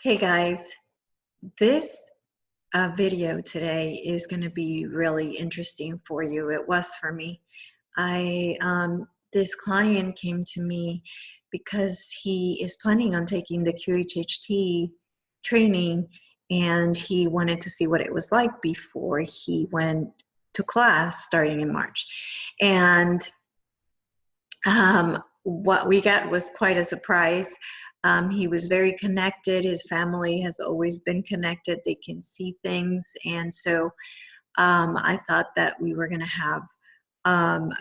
Hey guys, this video today is going to be really interesting for you. It was for me. This client came to me because he is planning on taking the QHHT training, and he wanted to see what it was like before he went to class starting in March. And what we got was quite a surprise. He was very connected. His family has always been connected. They can see things. And so I thought that we were going to have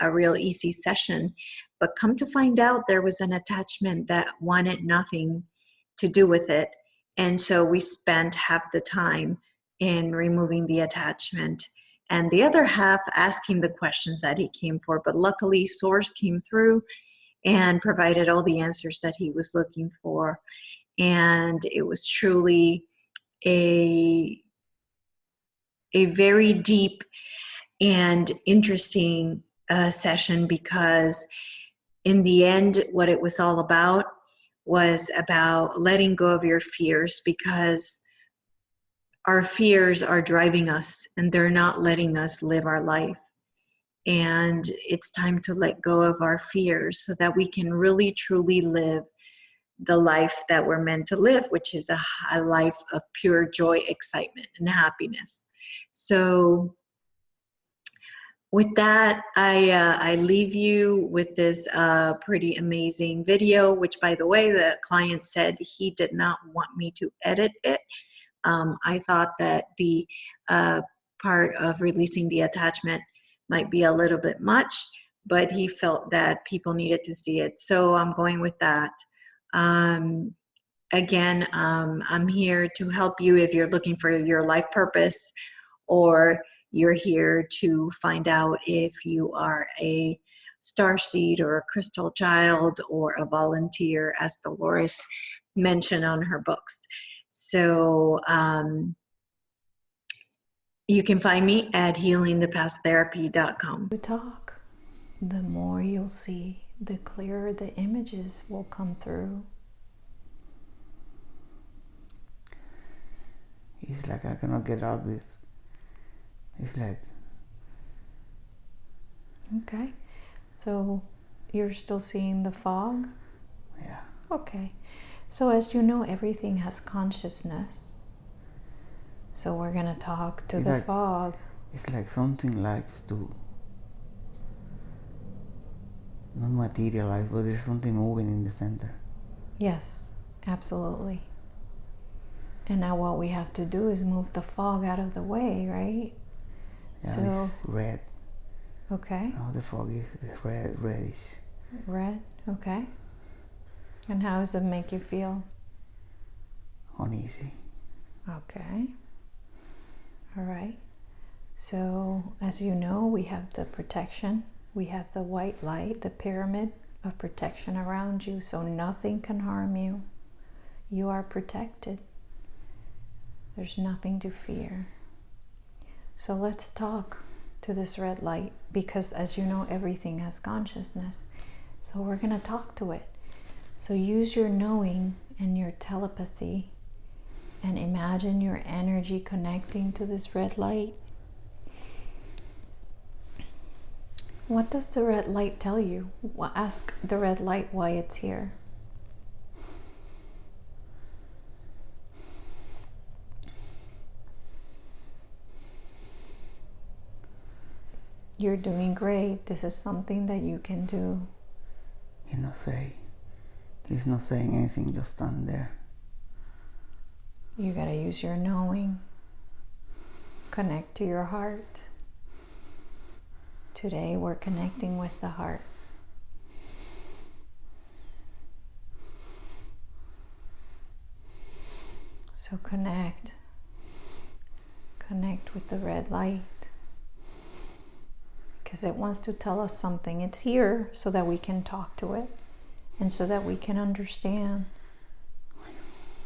a real easy session. But come to find out, there was an attachment that wanted nothing to do with it. And so we spent half the time in removing the attachment and the other half asking the questions that he came for. But luckily, Source came through and provided all the answers that he was looking for. And it was truly a very deep and interesting session, because in the end, what it was all about was about letting go of your fears, because our fears are driving us and they're not letting us live our life. And it's time to let go of our fears so that we can really truly live the life that we're meant to live, which is a life of pure joy, excitement, and happiness. So with that, I leave you with this pretty amazing video, which, by the way, the client said he did not want me to edit it. I thought that the part of releasing the attachment might be a little bit much, but he felt that people needed to see it. So I'm going with that. Again, I'm here to help you if you're looking for your life purpose, or you're here to find out if you are a starseed or a crystal child or a volunteer, as Dolores mentioned on her books. So you can find me at healingthepasttherapy.com. You talk, the more you'll see, the clearer the images will come through. It's like I cannot get out of this. It's like... Okay, so you're still seeing the fog? Yeah. Okay, so as you know, everything has consciousness. So we're going to talk to the fog. It's like something likes to not materialize, but there's something moving in the center. Yes, absolutely. And now what we have to do is move the fog out of the way, right? Yeah, so it's red. Okay. Now the fog is reddish. Red, okay. And how does it make you feel? Uneasy. Okay. All right. So as you know, we have the protection. We have the white light, the pyramid of protection around you, so nothing can harm you. You are protected. There's nothing to fear. So let's talk to this red light, because as you know, everything has consciousness. So we're going to talk to it. So use your knowing and your telepathy and imagine your energy connecting to this red light. What does the red light tell you? Ask the red light why it's here. You're doing great. This is something that you can do. He's not saying anything, just stand there. You gotta use your knowing. Connect to your heart. Today we're connecting with the heart. So connect with the red light, because it wants to tell us something. It's here so that we can talk to it and so that we can understand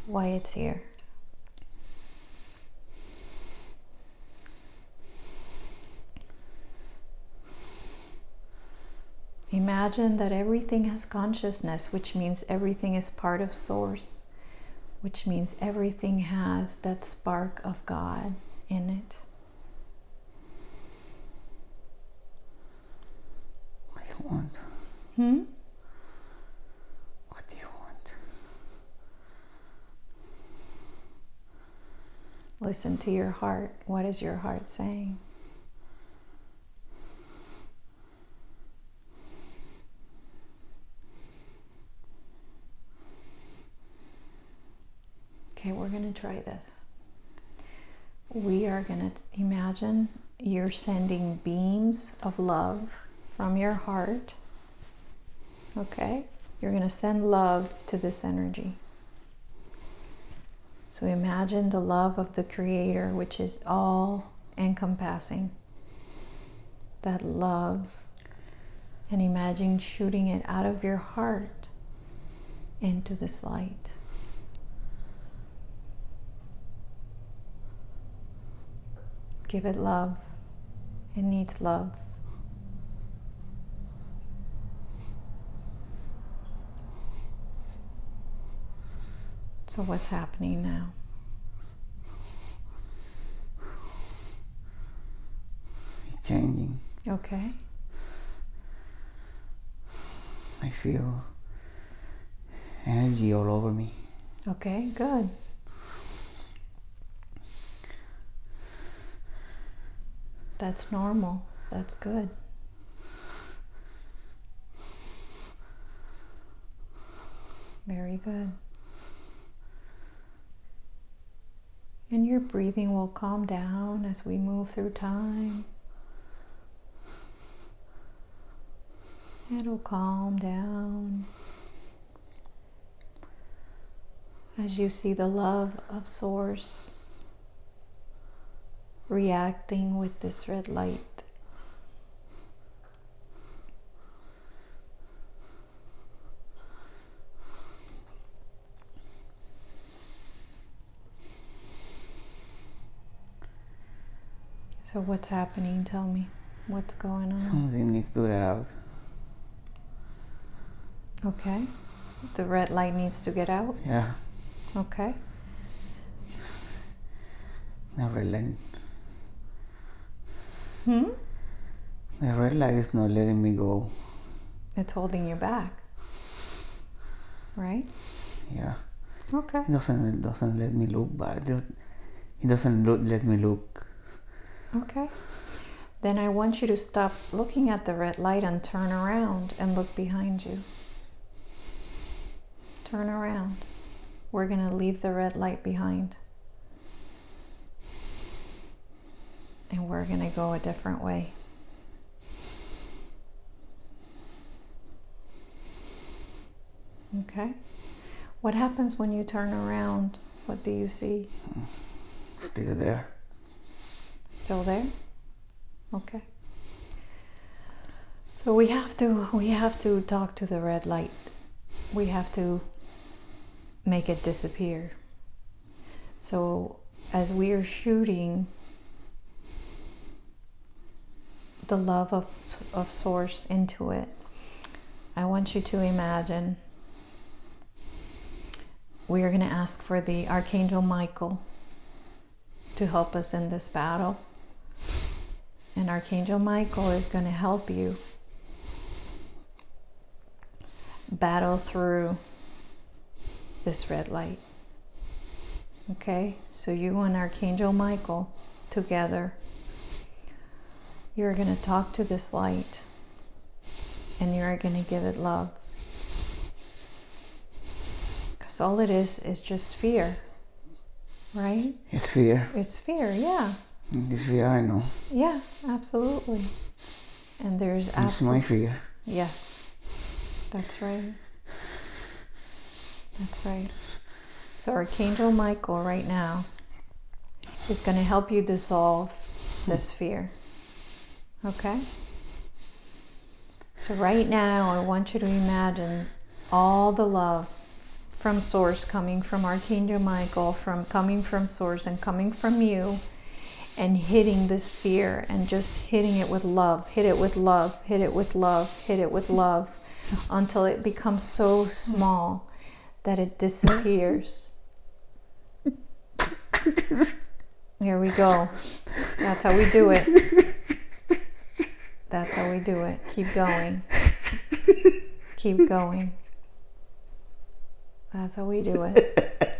why it's here. Imagine that everything has consciousness, which means everything is part of Source. which means everything has that spark of God in it. What do you want? What do you want? Listen to your heart. What is your heart saying? Okay, we're going to try this. We are going to imagine you're sending beams of love from your heart. Okay? You're going to send love to this energy. So imagine the love of the Creator, which is all encompassing. That love. And imagine shooting it out of your heart into this light. Give it love. It needs love. So what's happening now? It's changing. Okay. I feel energy all over me. Okay, good. That's normal. That's good. Very good. And your breathing will calm down as we move through time. It'll calm down as you see the love of Source reacting with this red light. So what's happening? Tell me. What's going on? Something needs to get out. Okay. The red light needs to get out? Yeah. Okay. The red light. The red light is not letting me go. It's holding you back. Right? Yeah. Okay. It doesn't let me look back. It doesn't let me look. Okay. Then I want you to stop looking at the red light and turn around and look behind you. Turn around. We're going to leave the red light behind. And we're going to go a different way. Okay? What happens when you turn around? What do you see? Still there. Still there? Okay. So we have to talk to the red light. We have to make it disappear. So as we are shooting the love of Source into it, I want you to imagine we are going to ask for the Archangel Michael to help us in this battle. And Archangel Michael is going to help you battle through this red light. Okay? So you and Archangel Michael together, you're going to talk to this light and you're going to give it love. Because all it is just fear. Right? It's fear. It's fear, yeah. It's fear, I know. Yeah, absolutely. And there's It's my fear. Yes. That's right. That's right. So Archangel Michael right now is going to help you dissolve this fear. Okay? So right now I want you to imagine all the love from Source coming from Archangel Michael, coming from Source and coming from you, and hitting this fear and just hitting it with love. Hit it with love. Hit it with love. Hit it with love until it becomes so small that it disappears. Here we go. That's how we do it. That's how we do it. Keep going. Keep going. That's how we do it.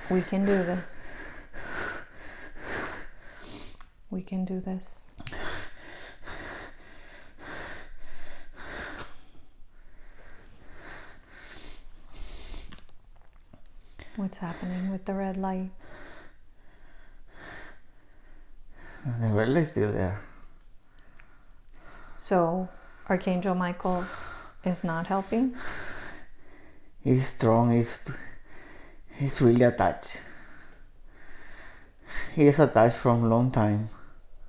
We can do this. We can do this. What's happening with the red light? The red light is still there. So Archangel Michael is not helping? He's strong. He's really attached. He is attached from a long time.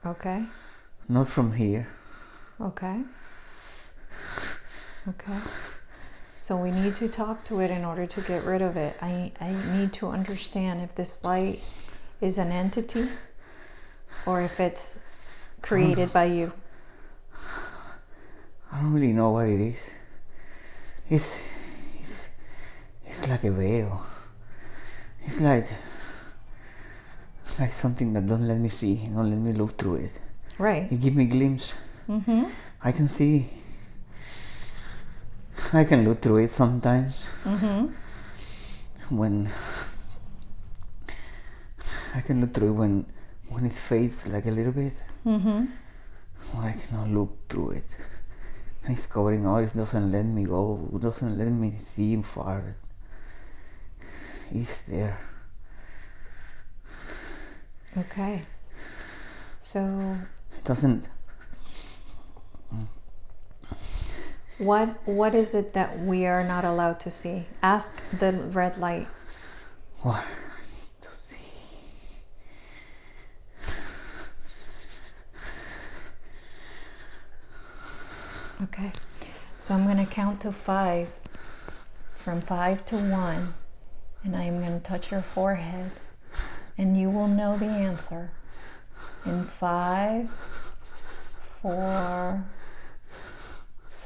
Okay. Not from here. Okay. Okay. So we need to talk to it in order to get rid of it. I need to understand if this light is an entity or if it's created by you. I don't really know what it is. It's like a veil. It's like something that don't let me see, don't let me look through it. Right. It gives me a glimpse. Mm-hmm. I can see. I can look through it sometimes. Mm-hmm. When I can look through it when it fades like a little bit. Mm-hmm. Or I cannot look through it. And it's covering all. It doesn't let me go. It doesn't let me see far. It's there. Okay. So It doesn't. what is it that we are not allowed to see? Ask the red light. What I need to see. Okay. So I'm going to count to 5. From 5 to 1. And I am going to touch your forehead. And you will know the answer. In 5, 4,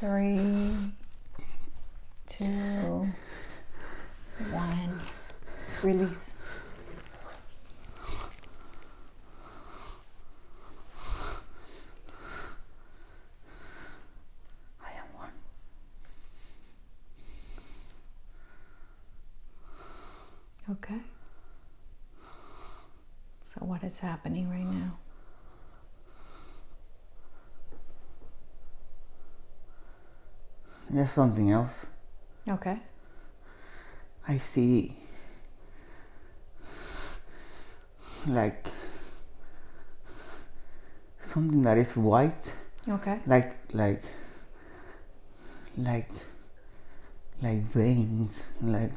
3, 2, 1. Release. I am one. Okay. So what is happening right now? There's something else. Okay. I see like something that is white. Okay. Like veins, like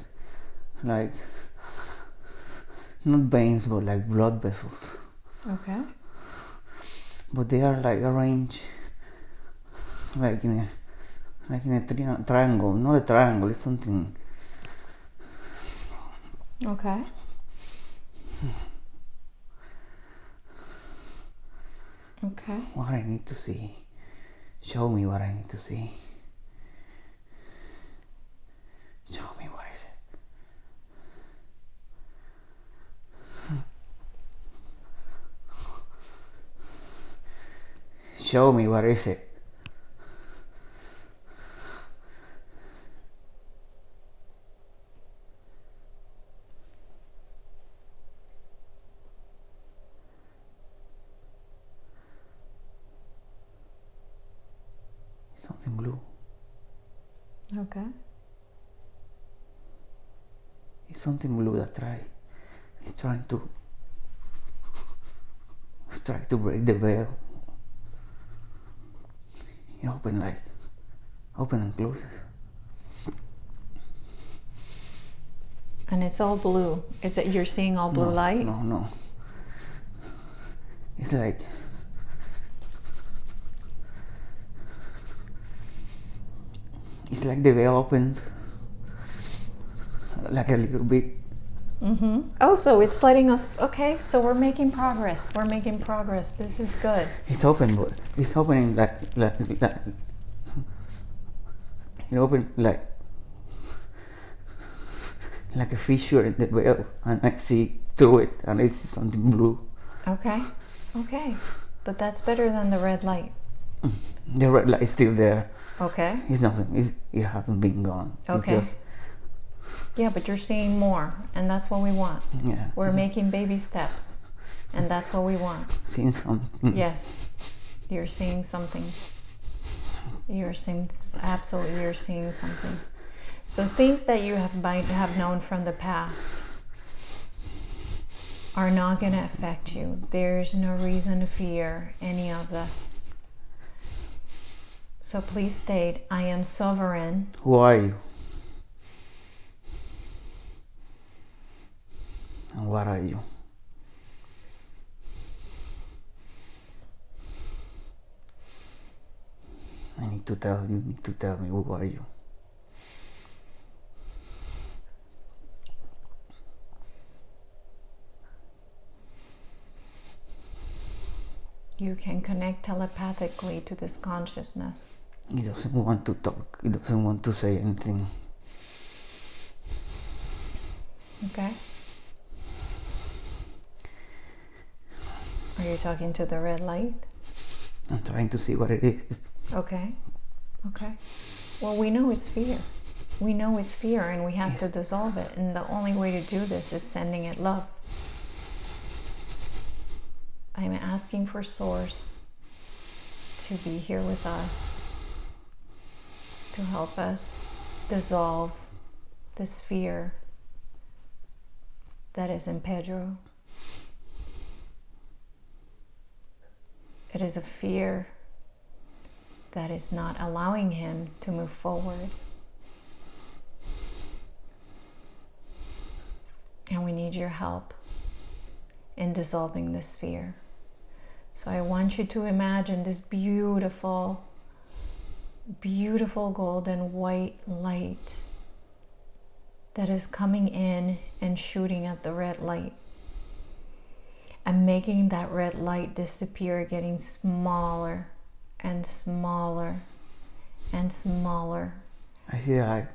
not veins, but like blood vessels. Okay. But they are like arranged like in a triangle. Not a triangle. It's something. Okay. Okay. What I need to see. Show me what I need to see. Show me what is it. Show me what is it. Something blue. Okay. It's something blue that it's trying to break the veil. It open and closes. And it's all blue. You're seeing all blue light? No. It's like the veil opens like a little bit. Mm-hmm. Oh, so it's letting us. Okay, so we're making progress. We're making progress. This is good. It's open, but it's opening like it open like like a fissure in the veil, and I see through it, and I see something blue. Okay. But that's better than the red light. The red light is still there. Okay. It's nothing. It hasn't been gone. Okay. It's just, yeah, but you're seeing more, and that's what we want. yeah. We're making baby steps, and that's what we want. Seeing something. Yes, you're seeing something. You're seeing something. So things that you might have known from the past are not going to affect you. There's no reason to fear any of this. So please state, I am sovereign. Who are you? And what are you? You need to tell me, who are you? You can connect telepathically to this consciousness. He doesn't want to talk. He doesn't want to say anything. Okay. Are you talking to the red light? I'm trying to see what it is. Okay. Well, we know it's fear. We know it's fear, and we have Yes. to dissolve it. And the only way to do this is sending it love. I'm asking for Source to be here with us, to help us dissolve this fear that is in Pedro. It is a fear that is not allowing him to move forward. And we need your help in dissolving this fear. So I want you to imagine this beautiful, beautiful golden white light that is coming in and shooting at the red light. And making that red light disappear, getting smaller and smaller and smaller. I see the light.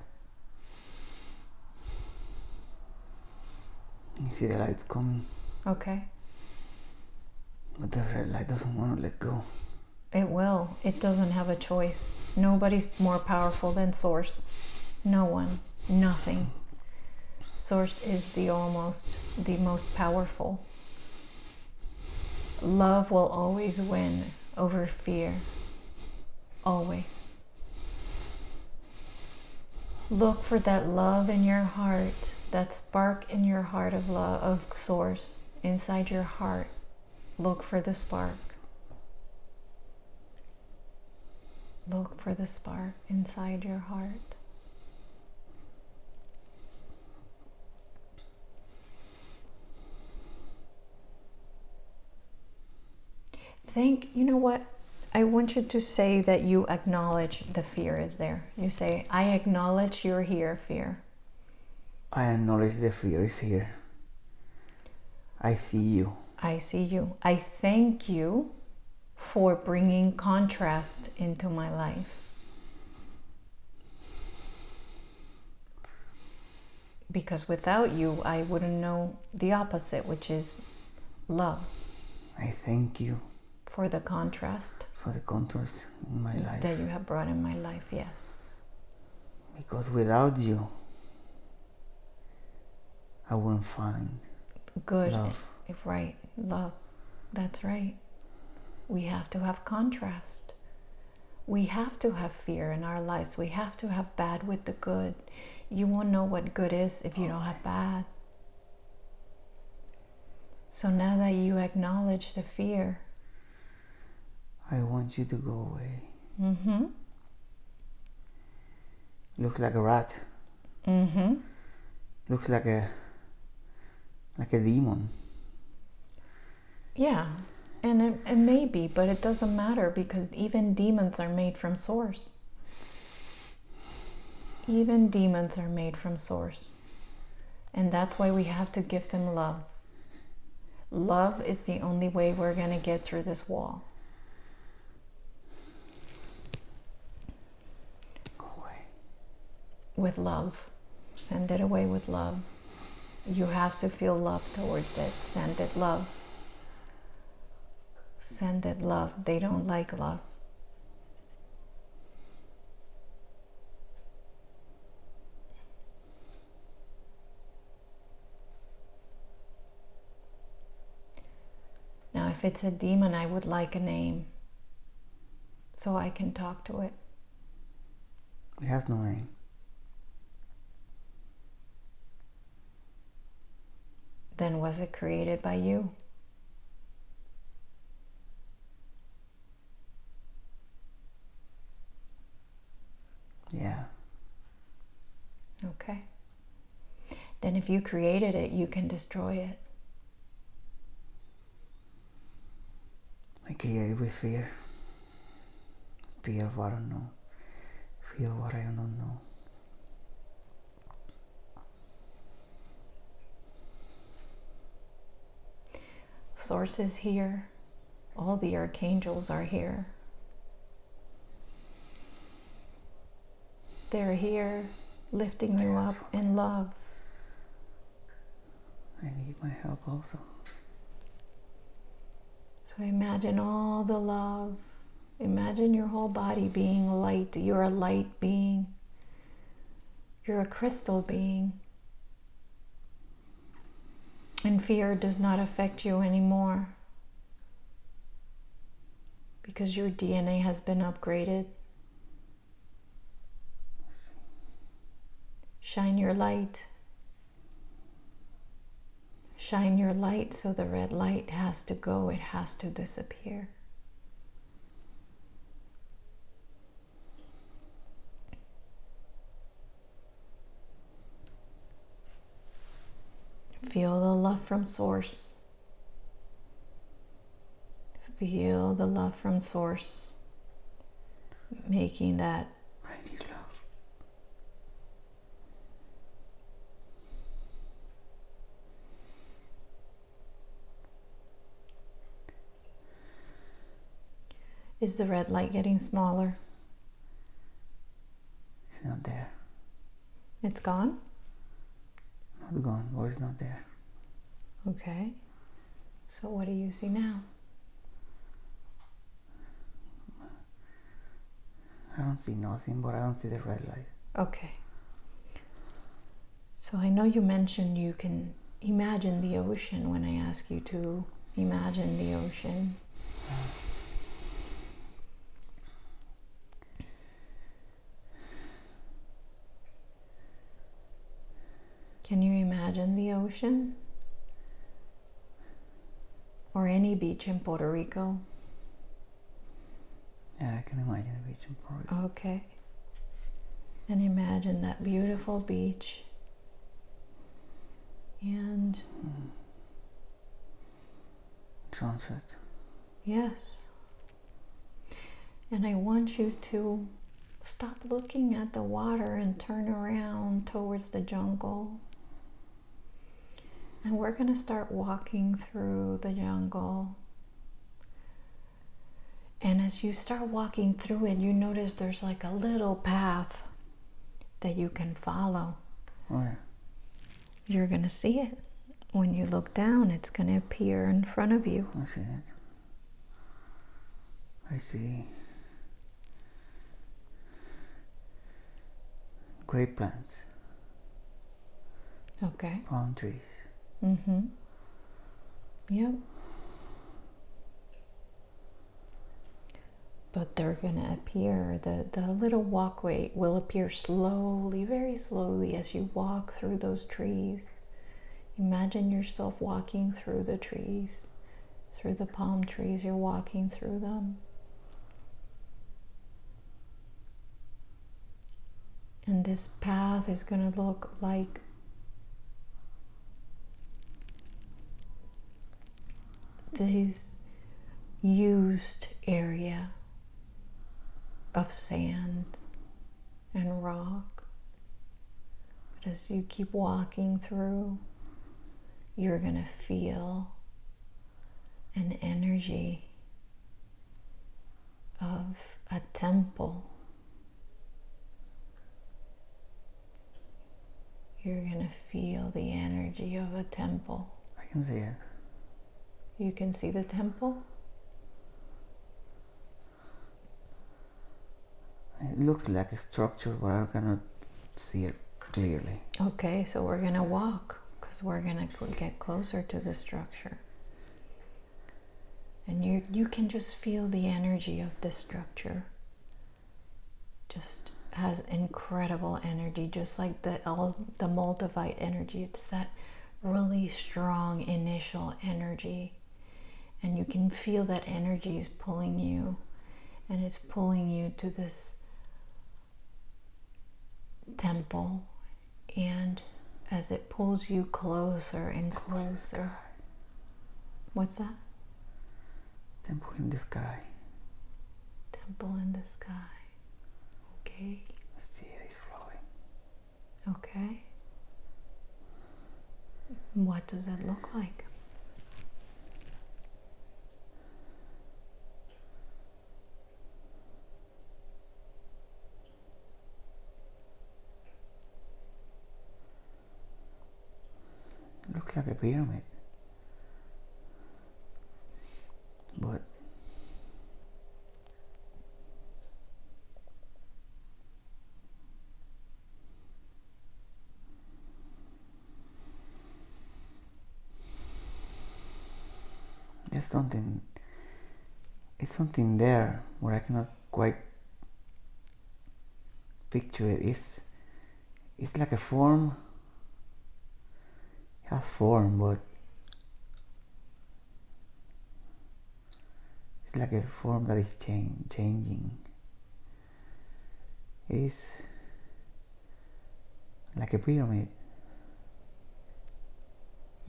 You see the light coming. Okay. But the red light doesn't want to let go. It will. It doesn't have a choice. Nobody's more powerful than Source. No one. Nothing. Source is the most powerful. Love will always win over fear. Always. Look for that love in your heart, that spark in your heart of love, of Source, inside your heart. Look for the spark. Look for the spark inside your heart. You know what? I want you to say that you acknowledge the fear is there. You say, I acknowledge you're here, fear. I acknowledge the fear is here. I see you. I see you. I thank you for bringing contrast into my life. Because without you, I wouldn't know the opposite, which is love. I thank you For the contrast for the contrast in my life. that you have brought in my life, yes. Because without you, I wouldn't find Good. love. Right, love. That's right. We have to have contrast. We have to have fear in our lives. We have to have bad with the good. You won't know what good is if you don't have bad. So now that you acknowledge the fear, I want you to go away. mm-hmm. Looks like a rat. Mm-hmm. Looks like a demon. Yeah, and it may be, but it doesn't matter because even demons are made from Source. Even demons are made from Source. And that's why we have to give them love. Love is the only way we're going to get through this wall. Go away. With love. Send it away with love. You have to feel love towards it. Send it love. Send it love. They don't like love. Now, if it's a demon, I would like a name so I can talk to it. It has no name. Then was it created by you? Yeah. Okay. Then if you created it, you can destroy it. I created with fear. Fear of what I don't know. Fear of what I don't know. Source is here. All the archangels are here. They're here lifting you up in love. I need my help also. So imagine all the love. Imagine your whole body being light. You're a light being. You're a crystal being. And fear does not affect you anymore because your DNA has been upgraded. Shine your light. Shine your light so the red light has to go. It has to disappear. Feel the love from Source. Feel the love from Source, making that I need love. Is the red light getting smaller? It's not there. It's gone? Not gone, or it's not there. Okay. So what do you see now? I don't see nothing, but I don't see the red light. Okay. So I know you mentioned you can imagine the ocean when I ask you to imagine the ocean. Can you imagine the ocean? Or any beach in Puerto Rico? Yeah, I can imagine the beach in Puerto Rico. Okay. And imagine that beautiful beach. And Sunset. yes. And I want you to stop looking at the water and turn around towards the jungle. And we're going to start walking through the jungle. And as you start walking through it, you notice there's like a little path that you can follow. Oh yeah. You're going to see it. When you look down, it's going to appear in front of you. I see it. I see grape plants, Okay. palm trees. Mm-hmm. Yep. But they're going to appear, the little walkway will appear slowly, very slowly as you walk through those trees. Imagine yourself walking through the trees, through the palm trees, you're walking through them. And this path is going to look like this used area of sand and rock. But as you keep walking through, you're going to feel an energy of a temple. You're going to feel the energy of a temple. I can see it. You can see the temple? It looks like a structure, but I cannot see it clearly. Okay, so we're going to walk because we're going to get closer to the structure. And you can just feel the energy of this structure. Just has incredible energy, just like the Moldavite energy. It's that really strong initial energy. And you can feel that energy is pulling you. And it's pulling you to this temple. And as it pulls you closer and closer. What's that? Temple in the sky. Temple in the sky. Okay. See, it is flowing. Okay. What does it look like? It looks like a pyramid. But there's something, it's something there where I cannot quite picture it. It's like a form. It has form, but it's like a form that is changing. It is like a pyramid.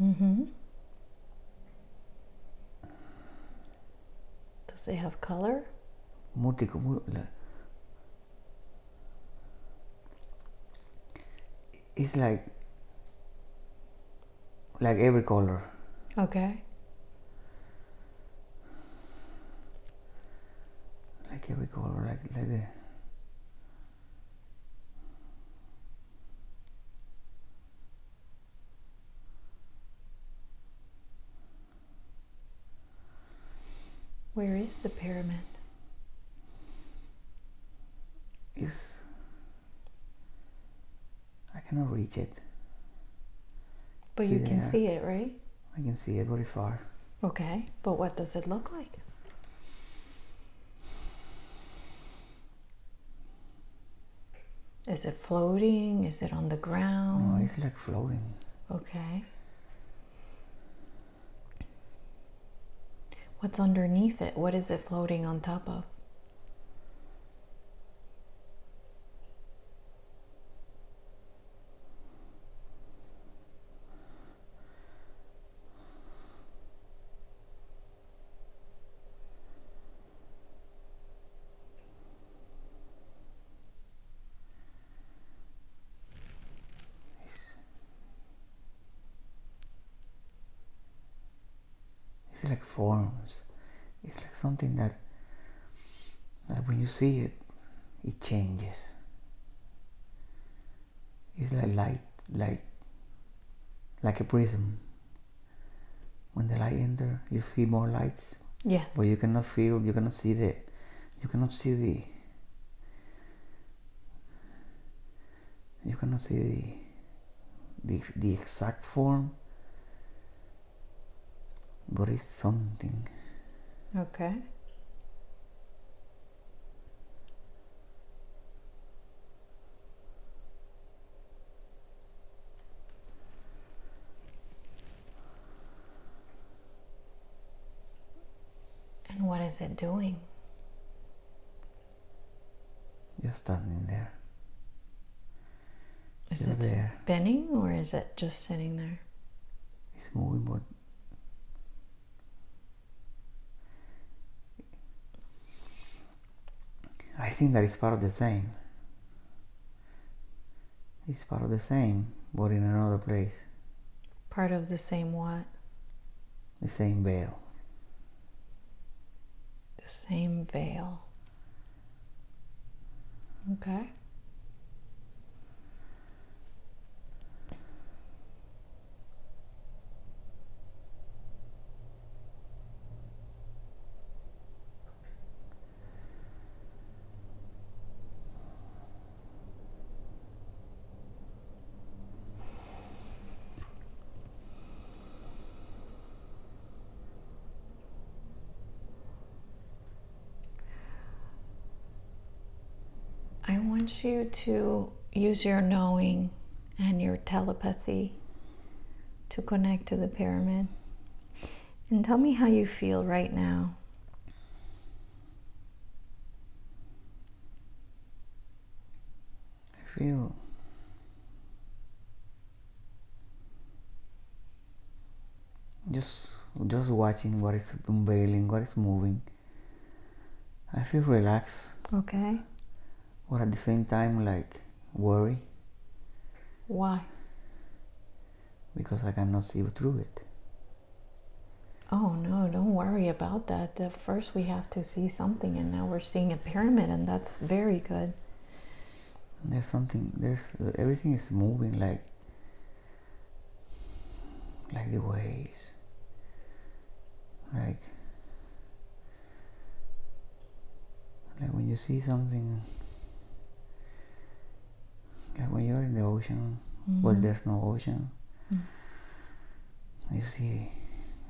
Mm-hmm. Does it have color? It's like every color. Okay. Like every color, like the. Where is the pyramid? Is I cannot reach it. But you can see it, right? I can see it, but it's far. Okay, but what does it look like? Is it floating? Is it on the ground? No, it's like floating. Okay. What's underneath it? What is it floating on top of? It's like forms. It's like something that when you see it, it changes. It's like light, like a prism. When the light enter, you see more lights. Yes. But you cannot feel. You cannot see the. You cannot see the. You cannot see the exact form. But it's something. Okay. And what is it doing? Just standing there. Is Just it there. spinning or is it just sitting there? It's moving, but I think that it's part of the same. It's part of the same, but in another place. Part of the same what? The same veil. The same veil. Okay. want you to use your knowing and your telepathy to connect to the pyramid. And tell me how you feel right now. I feel just watching what is unveiling, what is moving. I feel relaxed. Okay. But at the same time, like, worry. Why? Because I cannot see through it. Oh no, don't worry about that. First we have to see something, and now we're seeing a pyramid, and that's very good. Everything is moving like the waves. Like when you see something, like when you're in the ocean, but there's no ocean. You see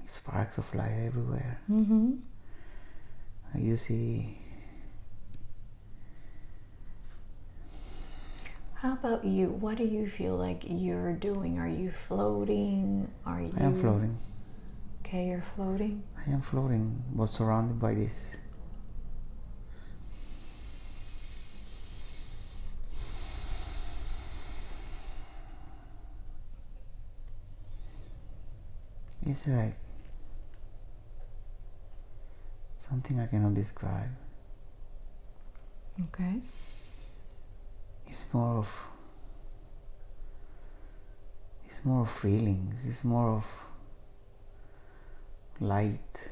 sparks of light everywhere. You see. How about you? What do you feel like you're doing? Are you floating? I am floating. Okay, you're floating. I am floating, but surrounded by this. It's like something I cannot describe. Okay. It's more of feelings. It's more of light,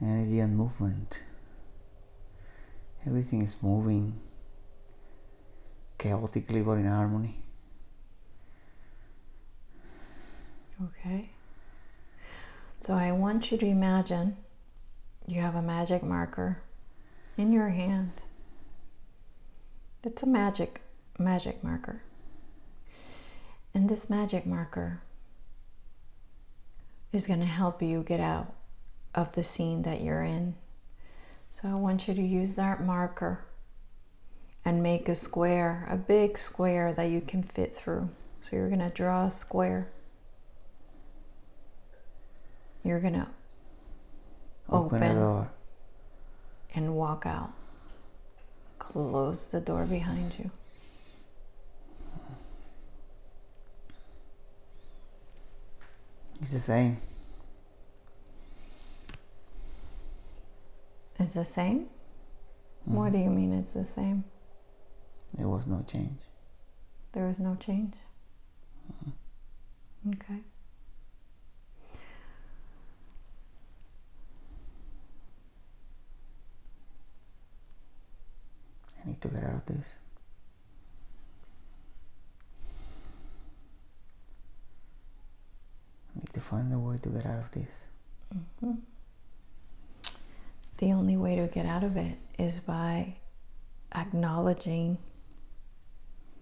energy and movement. Everything is moving chaotically but in harmony. Okay. So I want you to imagine you have a magic marker in your hand. It's a magic marker. And this magic marker is going to help you get out of the scene that you're in. So I want you to use that marker and make a square, a big square that you can fit through. So you're going to draw a square. You're going to open the door and walk out. Close the door behind you. It's the same. It's the same? What do you mean it's the same? There was no change. There was no change? Okay. I need to get out of this. I need to find a way to get out of this. The only way to get out of it is by acknowledging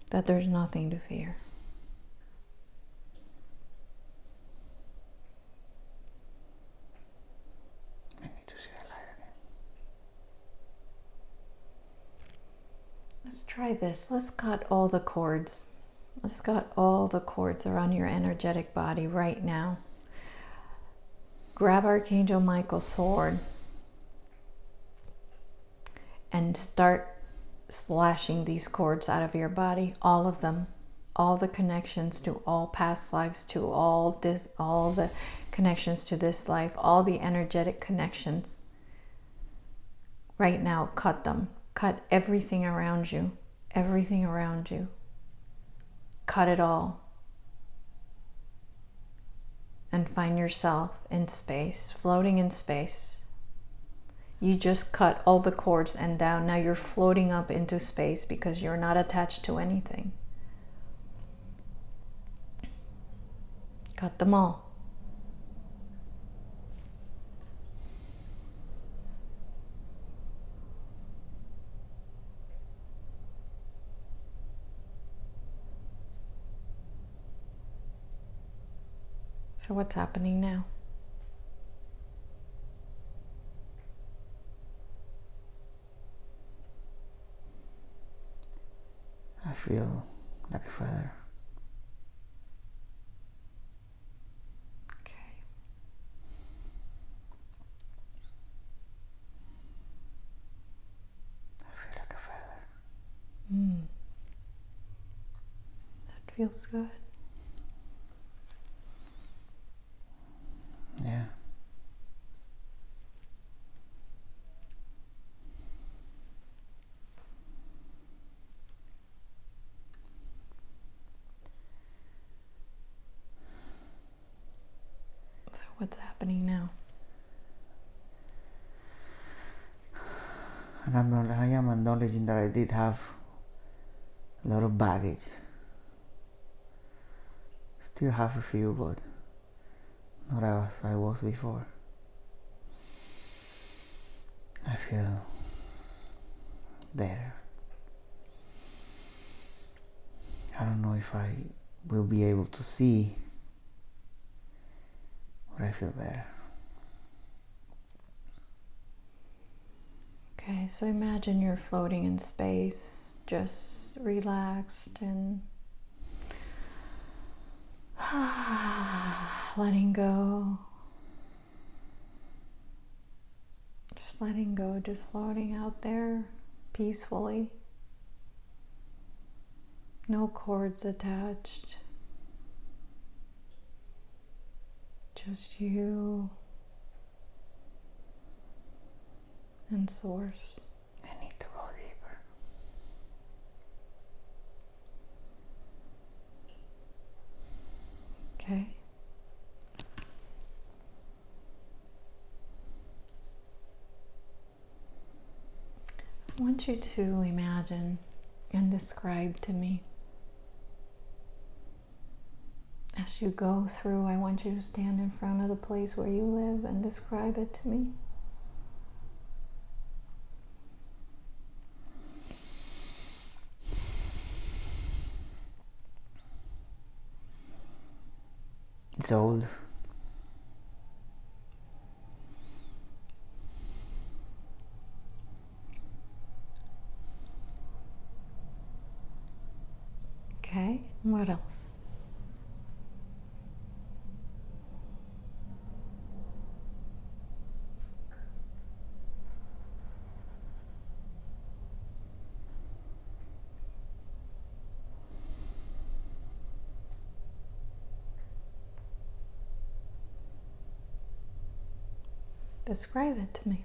that there's nothing to fear. I need to see the light again. Let's try this. Let's cut all the cords. Let's cut all the cords around your energetic body right now. Grab Archangel Michael's sword and start slashing these cords out of your body, all of them, all the connections to all past lives, to all the connections to this life, all the energetic connections. Right now, cut them. Cut everything around you. Everything around you. Cut it all. And find yourself in space, floating in space. You just cut all the cords and down. Now you're floating up into space because you're not attached to anything. Cut them all. So what's happening now? feel like a feather. Okay. I feel like a feather. That feels good. Yeah. So what's happening now? And I am acknowledging that I did have a lot of baggage. Still have a few, but not as I was before. I feel better. I don't know if I will be able to see, but I feel better. Okay, so imagine you're floating in space, just relaxed and letting go. Just letting go, just floating out there peacefully. No cords attached. Just you and Source. I need to go deeper. Okay? I want you to imagine and describe to me. As you go through, I want you to stand in front of the place where you live and describe it to me. It's old. Okay? What else? Describe it to me.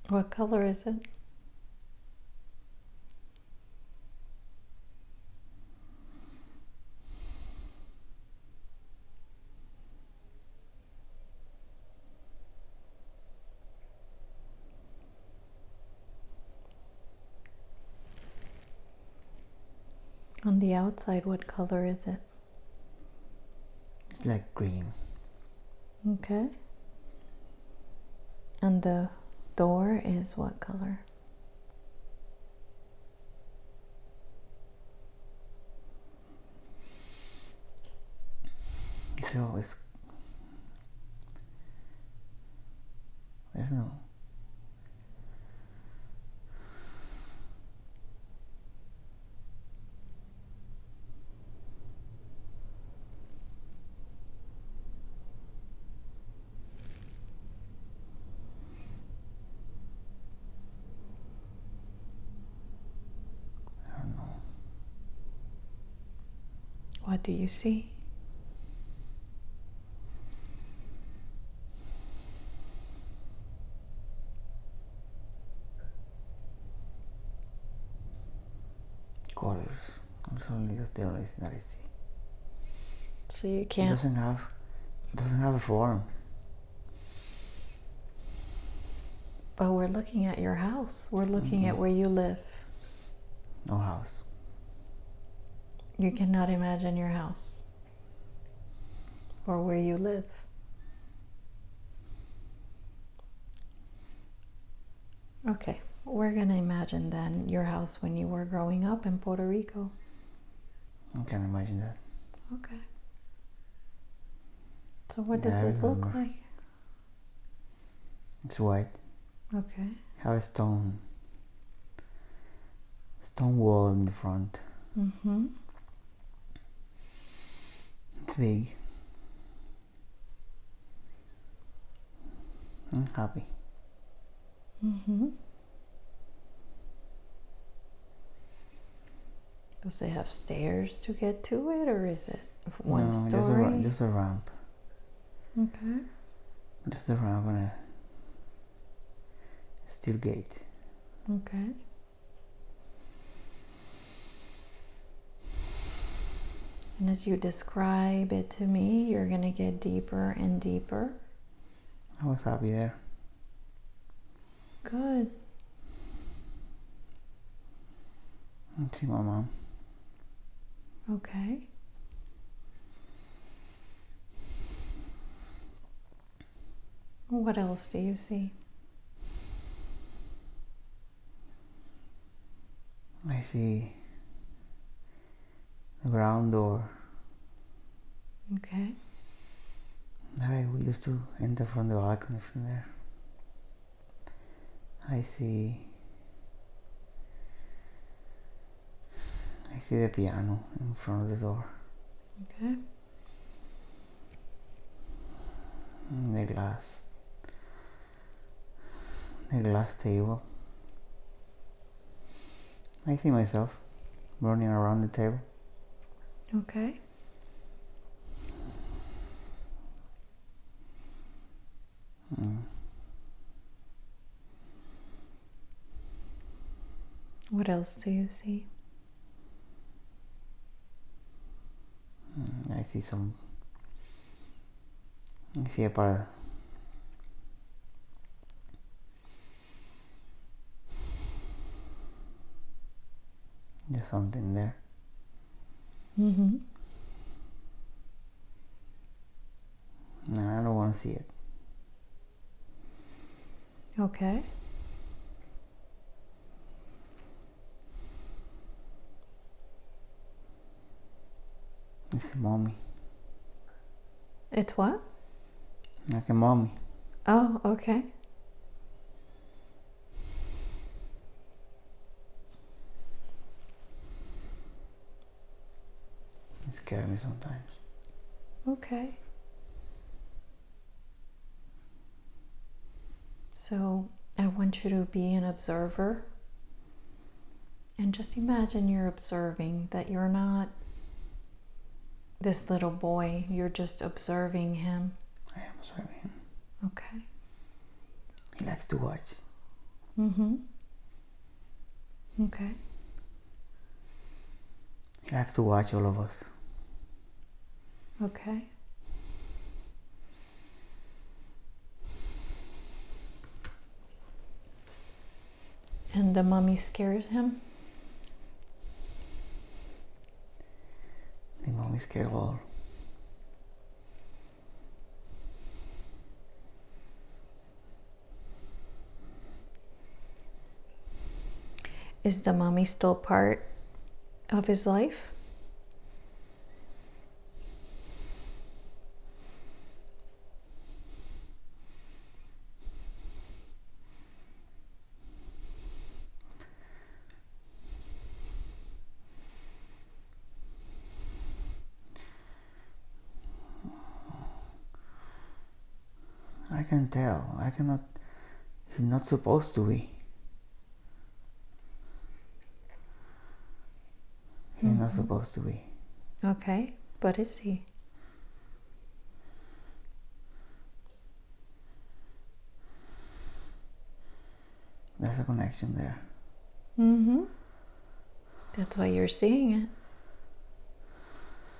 What color is it? On the outside, what color is it? It's like green. Okay. And the door is what color? So there's no. I don't know. What do you see? Colors. That's only the only thing that I see. So you It can't. doesn't have a form. But we're looking at your house. We're looking at Mm-mm. where you live. No house. You cannot imagine your house or where you live. Okay, we're gonna imagine then your house when you were growing up in Puerto Rico. I can imagine that. Okay. So what Yeah, does I it look remember. like? It's white. Okay. Have a stone wall in the front. Mm-hmm. It's big. I'm happy. Mm-hmm. Does it have stairs to get to it, or is it one No, story? just a ramp. Okay. Just a ramp and a steel gate. Okay. And as you describe it to me, you're gonna get deeper and deeper. I was happy there. Good. And see my mom. Okay. What else do you see? I see the ground door. Okay. We used to enter from the balcony from there. I see the piano in front of the door. Okay. And the glass table. I see myself running around the table. Okay. What else do you see? I see a part. There's something there. Mm-hmm. No, I don't want to see it. Okay. It's a mommy. It's what? Like a mommy. Oh, okay. It scares me sometimes. Okay. So I want you to be an observer and just imagine you're observing, that you're not this little boy, you're just observing him. I am observing him. Okay. He likes to watch. Mm-hmm. Okay. He likes to watch all of us. Okay. And the mummy scares him? The mommy is scared all. Is the mummy still part of his life? I can tell. I cannot. He's not supposed to be. He's not supposed to be. Okay. But is he? There's a connection there. Mm-hmm. That's why you're seeing it.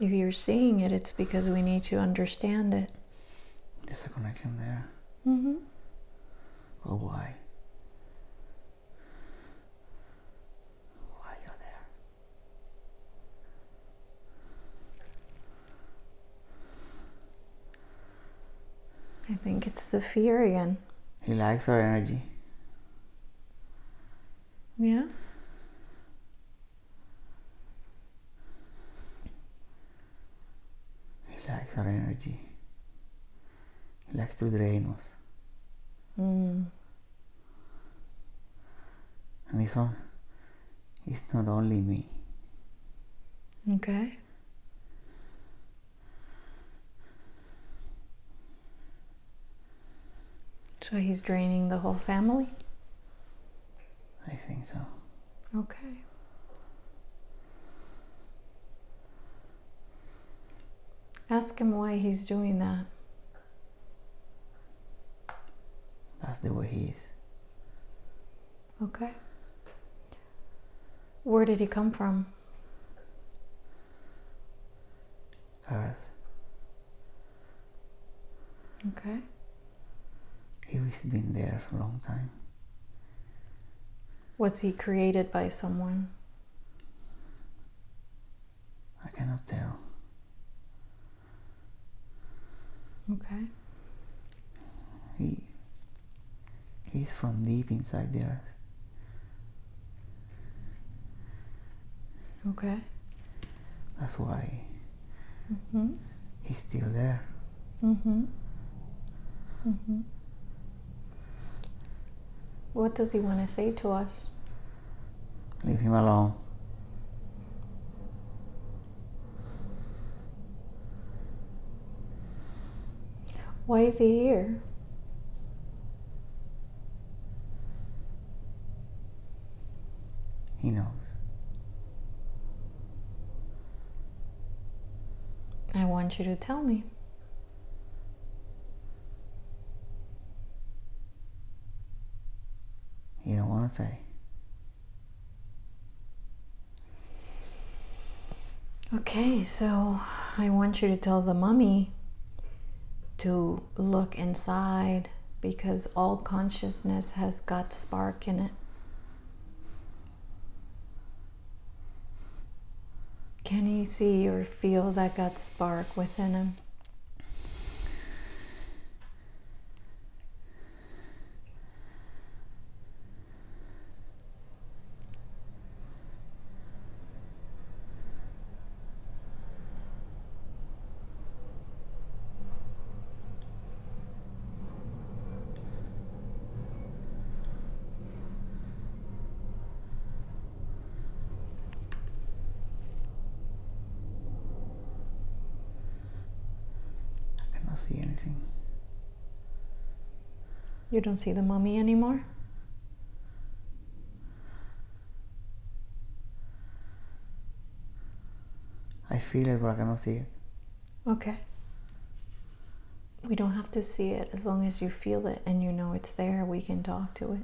If you're seeing it, it's because we need to understand it. There's a connection there. Mm-hmm. But why? Why you're there? think it's the fear again. He likes our energy. Yeah? He likes our energy. He likes to drain us. Mm. And it's not only me. Okay. So he's draining the whole family? I think so. Okay. Ask him why he's doing that. That's the way he is. Okay. Where did he come from? Earth. Okay. He's been there for a long time. Was he created by someone? I cannot tell. Okay. He's from deep inside the earth. Okay. That's why Mm-hmm. he's still there. Mm-hmm. Mm-hmm. What does he want to say to us? Leave him alone. Why is he here? He knows. I want you to tell me. He don't want to say. Okay, so I want you to tell the mummy to look inside because all consciousness has got spark in it. Can he see or feel that gut spark within him? I cannot see anything. You don't see the mummy anymore? I feel it, but I cannot see it. Okay. We don't have to see it. As long as you feel it and you know it's there, we can talk to it.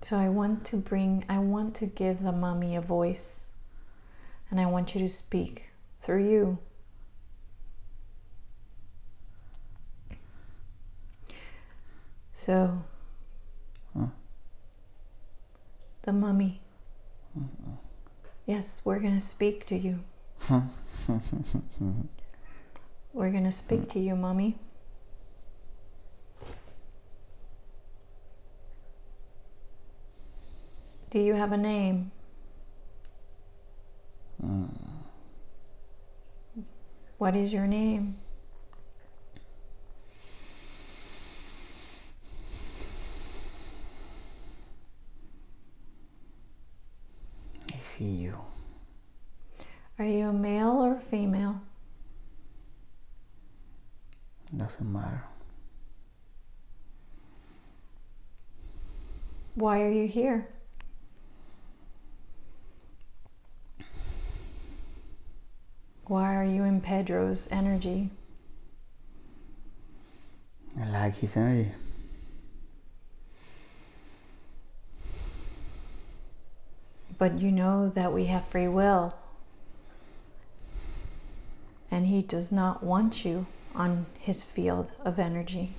So I want to give the mummy a voice, and I want you to speak through you. So, Huh? the mummy. Yes, we're going to speak to you. We're going to speak to you, mummy. Do you have a name? What is your name? I see you. Are you a male or female? Doesn't matter. Why are you here? Why are you in Pedro's energy? I like his energy. But you know that we have free will. And he does not want you on his field of energy.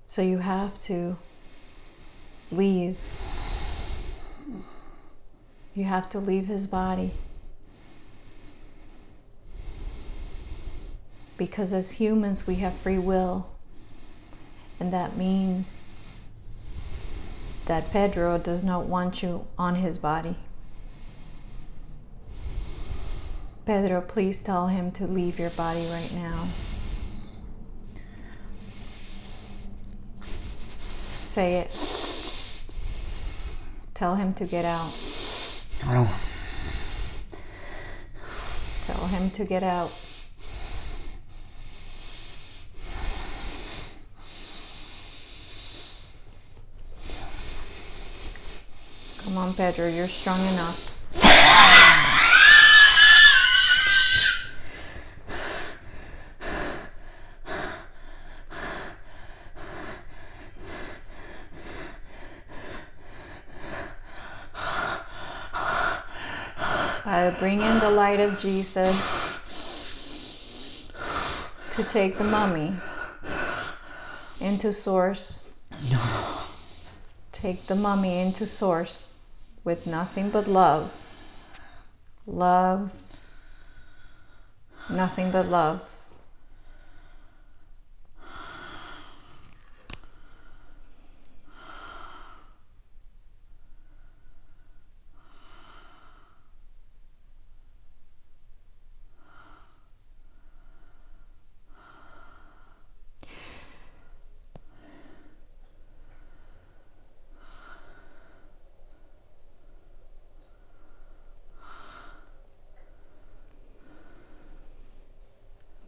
So you have to leave. You have to leave his body. Because as humans, we have free will. And that means that Pedro does not want you on his body. Pedro, please tell him to leave your body right now. Say it. Tell him to get out. No. Tell him to get out. Come on, Pedro, you're strong enough. I bring in the light of Jesus to take the mummy into source. No. Take the mummy into source with nothing but love. Love. Nothing but love.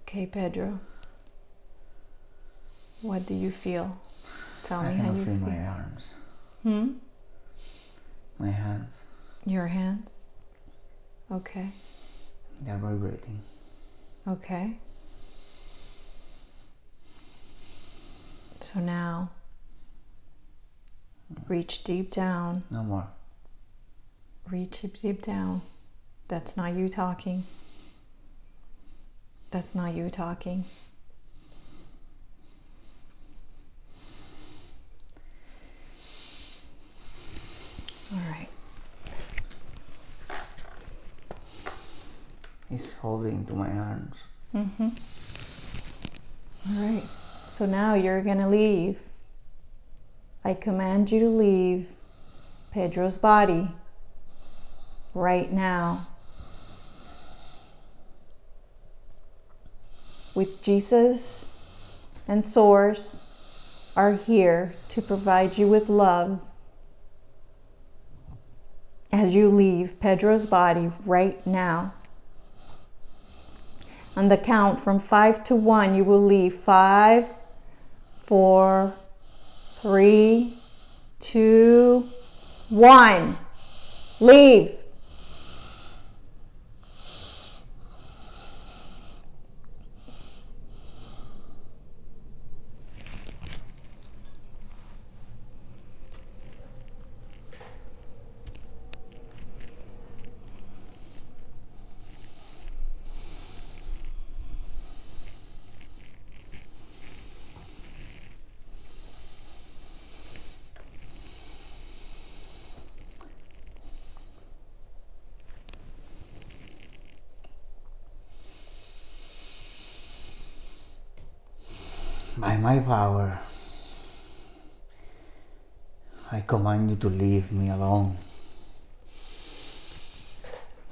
Okay, Pedro. What do you feel? Tell me how you feel. I cannot feel my arms. My hands. Your hands? Okay. They're vibrating. Okay. So now, reach deep down. No more. Reach deep down. That's not you talking. That's not you talking. All right. He's holding to my arms. All right. So now you're going to leave. I command you to leave Pedro's body right now. With Jesus and Source are here to provide you with love as you leave Pedro's body right now. On the count from 5 to 1, you will leave. 5, 4, 3, 2, 1. Leave. By my power, I command you to leave me alone.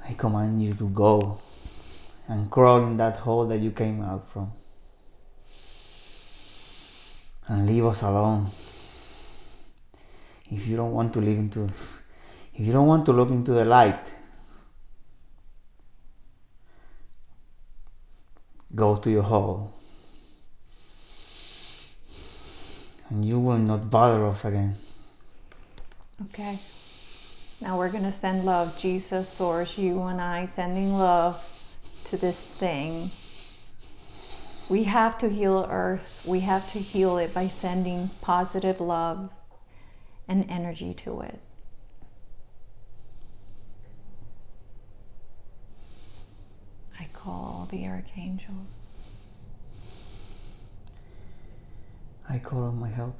I command you to go and crawl in that hole that you came out from. And leave us alone. If you don't want to look into the light, go to your hole. And you will not bother us again. Okay. Now we're going to send love. Jesus, Source, you and I sending love to this thing. We have to heal Earth. We have to heal it by sending positive love and energy to it. I call the archangels. I call on my help.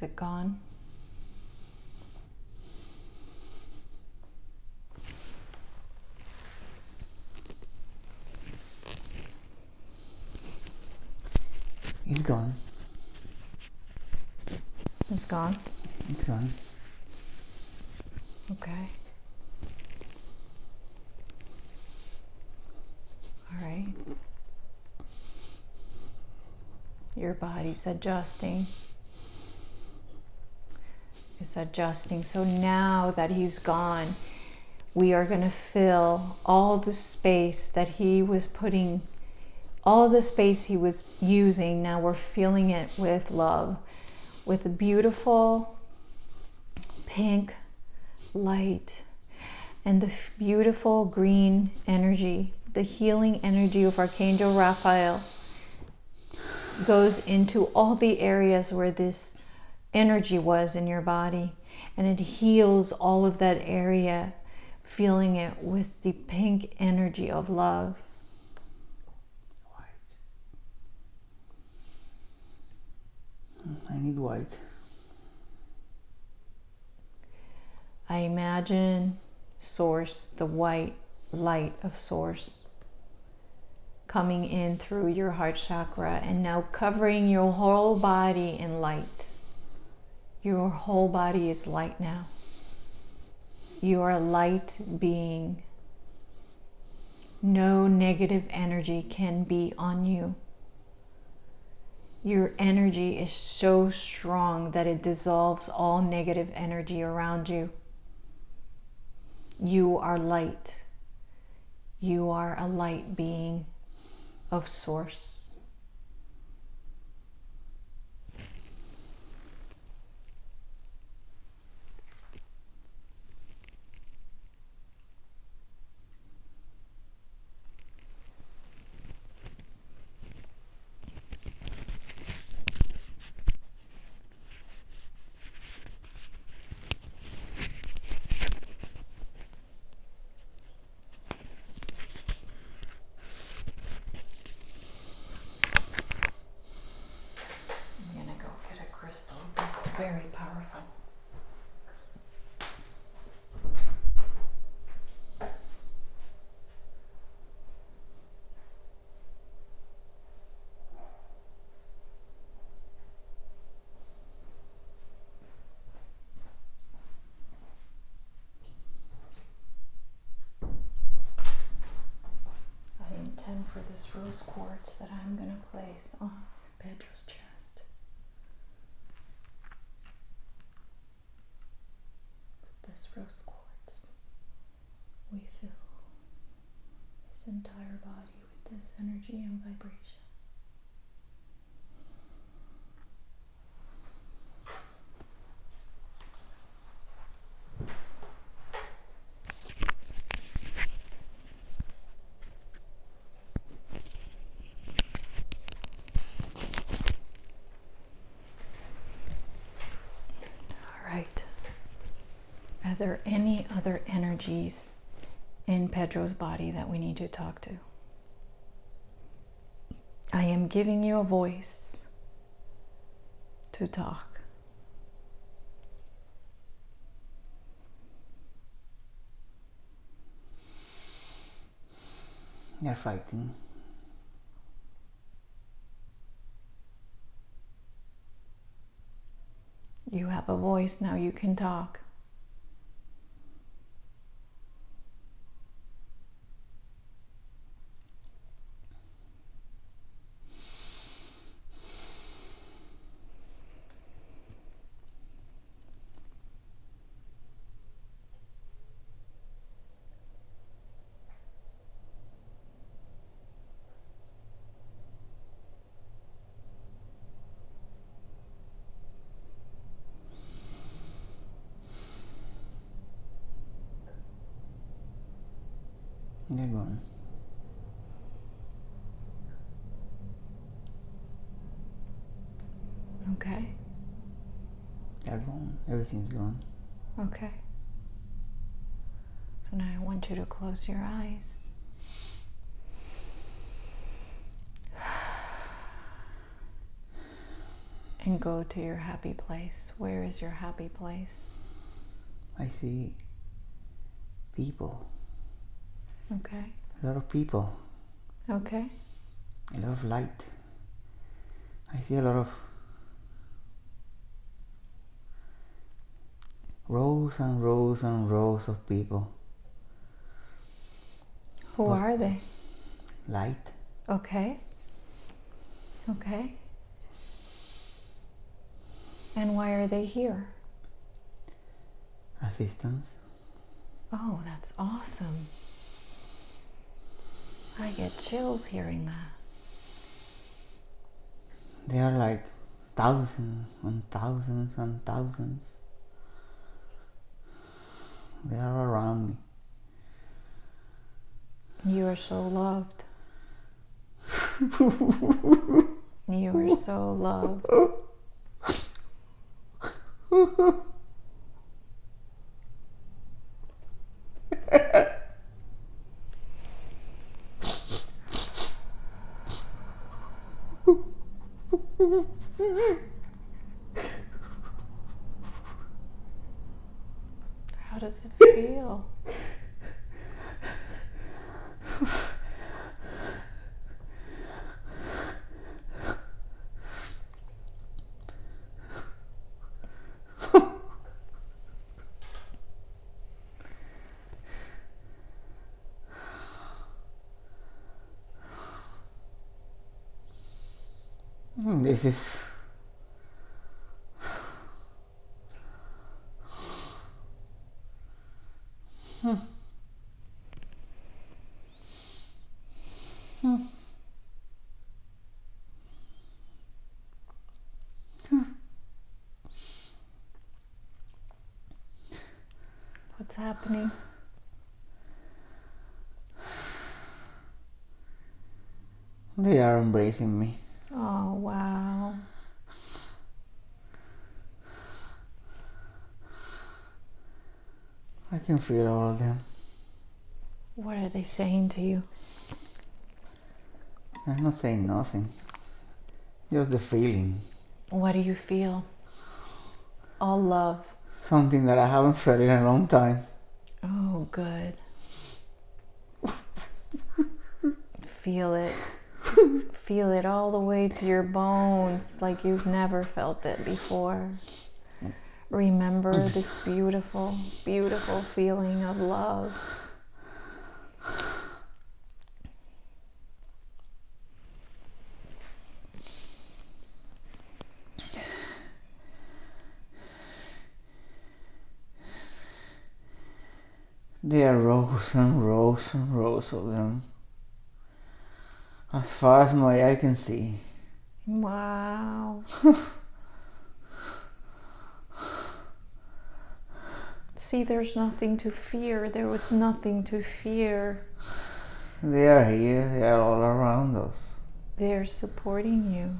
Is it gone? It's gone. It's gone? It's gone. Okay. All right. Your body's adjusting. It's adjusting. So now that he's gone, we are going to fill all the space that he was putting, all the space he was using. Now we're filling it with love, with a beautiful pink light and the beautiful green energy. The healing energy of Archangel Raphael goes into all the areas where this energy was in your body, and it heals all of that area, filling it with the pink energy of love. I need white. I imagine Source, the white light of Source, coming in through your heart chakra and now covering your whole body in light. Your whole body is light now. You are a light being. No negative energy can be on you. Your energy is so strong that it dissolves all negative energy around you. You are light. You are a light being of Source. I'm gonna go get a crystal. That's very powerful. I intend for this rose quartz that I'm gonna place on Pedro's chest. With this rose quartz, we fill his entire body with this energy and vibration. All right. Are there any other energies in Pedro's body that we need to talk to? I am giving you a voice to talk. They're fighting. You have a voice now, you can talk. They're gone. Okay. They're gone. Everything's gone. Okay. So now I want you to close your eyes. and go to your happy place. Where is your happy place? I see people. Okay. A lot of people. Okay. A lot of light. I see a lot of rows and rows and rows of people. Who But are they? light. Okay. Okay. And why are they here? Assistance. Oh, that's awesome. I get chills hearing that. There are like thousands and thousands and thousands. They are around me. You are so loved. You are so loved. How does it feel? This is What's happening? they are embracing me. Oh, wow. I can feel all of them. What are they saying to you? I'm not saying nothing. Just the feeling. What do you feel? All love. Something that I haven't felt in a long time. Oh, good. Feel it. Feel it all the way to your bones like you've never felt it before. Remember this beautiful, beautiful feeling of love. There are rows and rows and rows of them. As far as my eye can see. Wow. See, there's nothing to fear. There was nothing to fear. They are here, they are all around us. They're supporting you.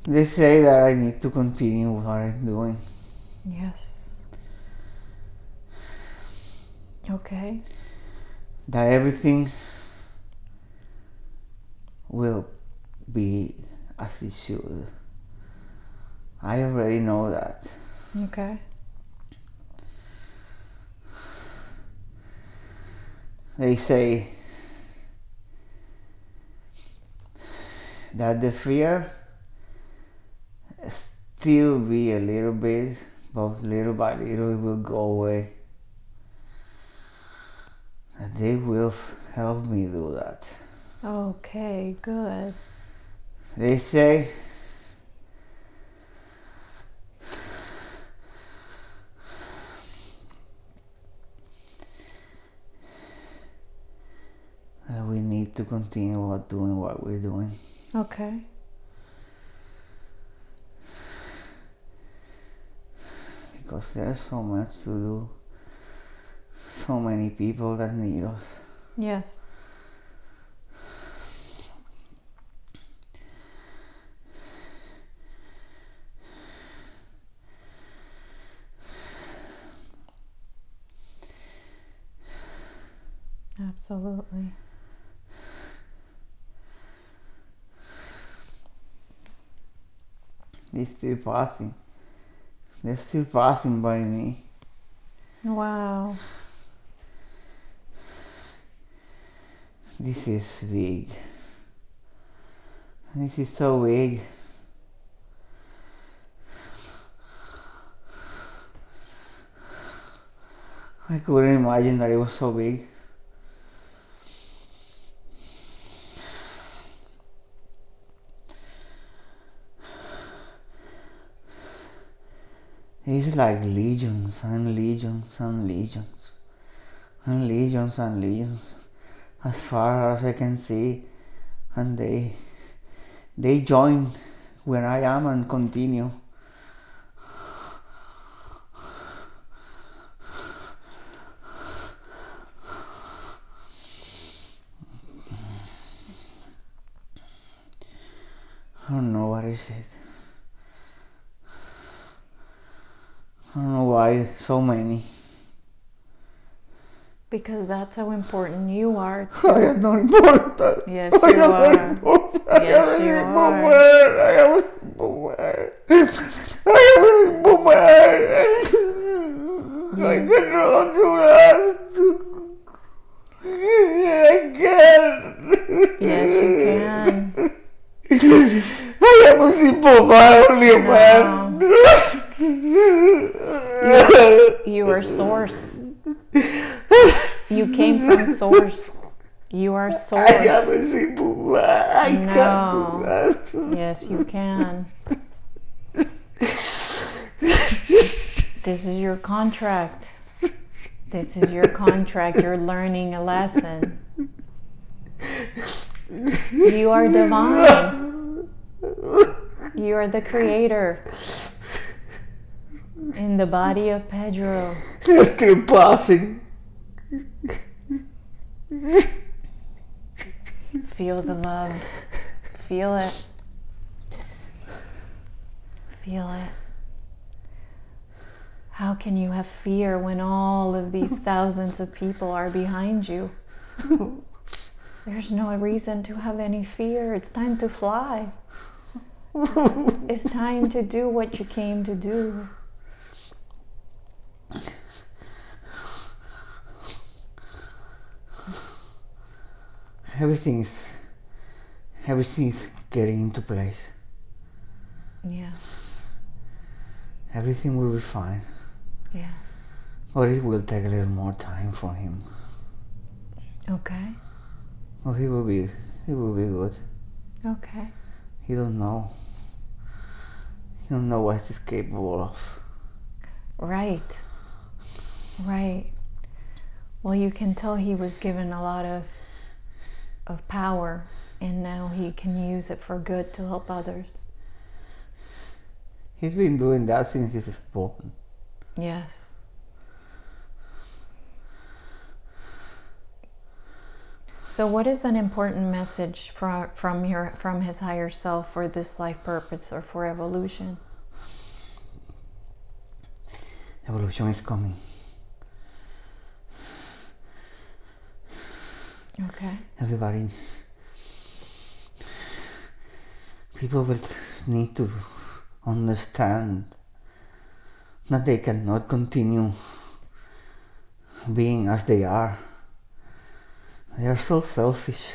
They say that I need to continue what I'm doing. Yes. Okay. That everything will be as it should. I already know that. Okay. They say that the fear still be a little bit, but little by little it will go away. And they will help me do that. Okay, good. They say that we need to continue doing what we're doing. Okay. Because there's so much to do. So many people that need us. Yes. Absolutely. It's still passing. They're still passing by me. Wow. This is big. This is so big. I couldn't imagine that it was so big. It's like legions and legions and legions and legions and legions, as far as I can see, and they join where I am and continue. I don't know what is it. I don't know why so many. Because that's how important you are I too. am not important. Yes, I you am not are. important. Yes, you are. I am a boomer. I am a boomer. I cannot do that. I can't. Yes, you can. I am a simple man, only a man. You are source. You came from source. You are source. I am a simple man. I can't do that. Yes, you can. This is your contract. This is your contract. You're learning a lesson. You are divine. You are the creator. In the body of Pedro. They're still passing. Feel the love. Feel it. Feel it. How can you have fear when all of these thousands of people are behind you? There's no reason to have any fear. It's time to fly. It's time to do what you came to do. Everything's getting into place. Yeah. Everything will be fine. Yes. But it will take a little more time for him. Okay. But he will be good. Okay. He don't know. He don't know what he's capable of. Right. Right. Well, you can tell he was given a lot of power, and now he can use it for good to help others. He's been doing that since he was born. Yes. So what is an important message from his higher self for this life purpose or for evolution? Evolution is coming. Okay. Everybody, people will need to understand that they cannot continue being as they are. They are so selfish.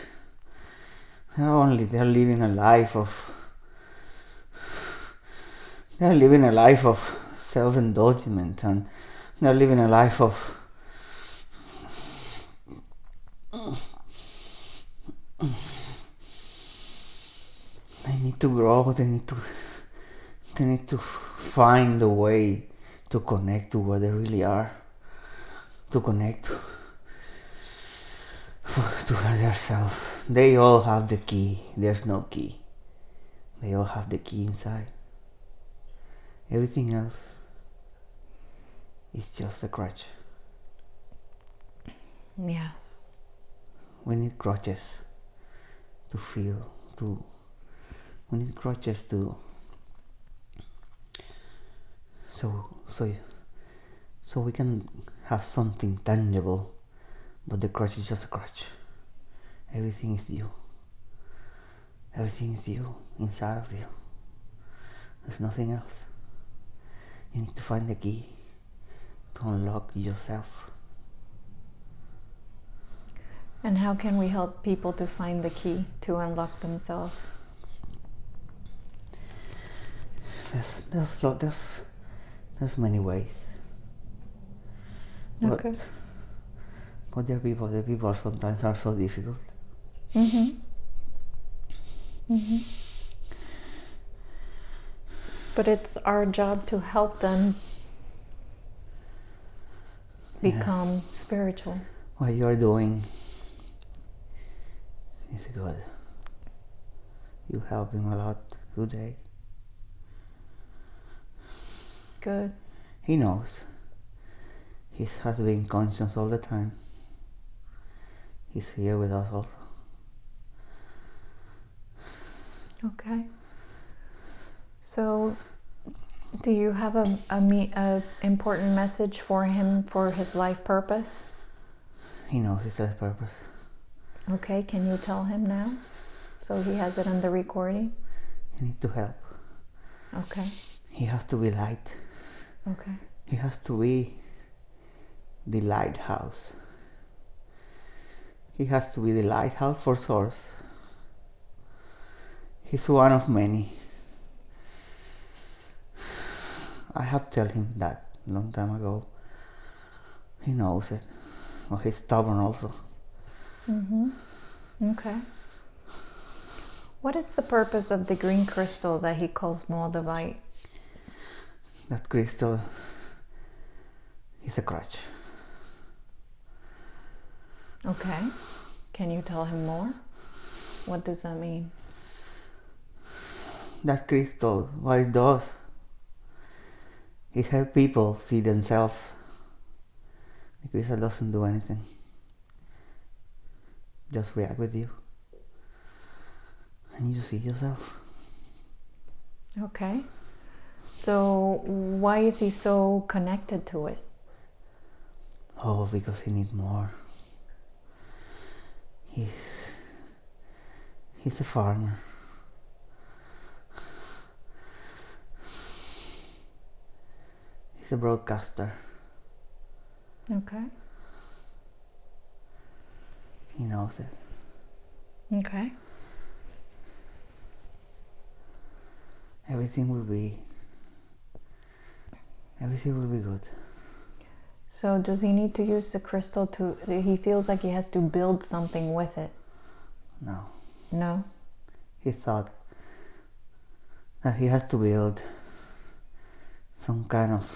They're living a life of self-indulgence, and they're living a life of they need to grow. They need to find a way to connect to where they really are, to connect to their self. They all have the key. There's no key. They all have the key inside. Everything else is just a crutch. Yes. We need crutches to feel, we need crutches to so we can have something tangible But the crutch is just a crutch. Everything is you. Everything is you, inside of you. There's nothing else. You need to find the key to unlock yourself. And how can we help people to find the key to unlock themselves? There's many ways. Okay. But the people sometimes are so difficult. But it's our job to help them become spiritual. What you're doing is good. You help him a lot today. Good. He knows. He has been conscious all the time. He's here with us also. Okay. So, do you have a important message for him for his life purpose? He knows his life purpose. Okay, can you tell him now? So he has it on the recording? He needs to help. Okay. He has to be light. Okay. He has to be the lighthouse. He has to be the lighthouse for Source. He's one of many. I have told him that a long time ago. He knows it. Well, he's stubborn also. Okay. What is the purpose of the green crystal that he calls moldavite? That crystal is a crutch. Okay. Can you tell him more? What does that mean? That crystal, what it does, it helps people see themselves. The crystal doesn't do anything. Just react with you. And you see yourself. Okay. So why is he so connected to it? Oh, because he needs more. He's a farmer. He's a broadcaster. Okay. He knows it. Okay. Everything will be good. So does he need to use the crystal to, he feels like he has to build something with it? No. No? He thought that he has to build some kind of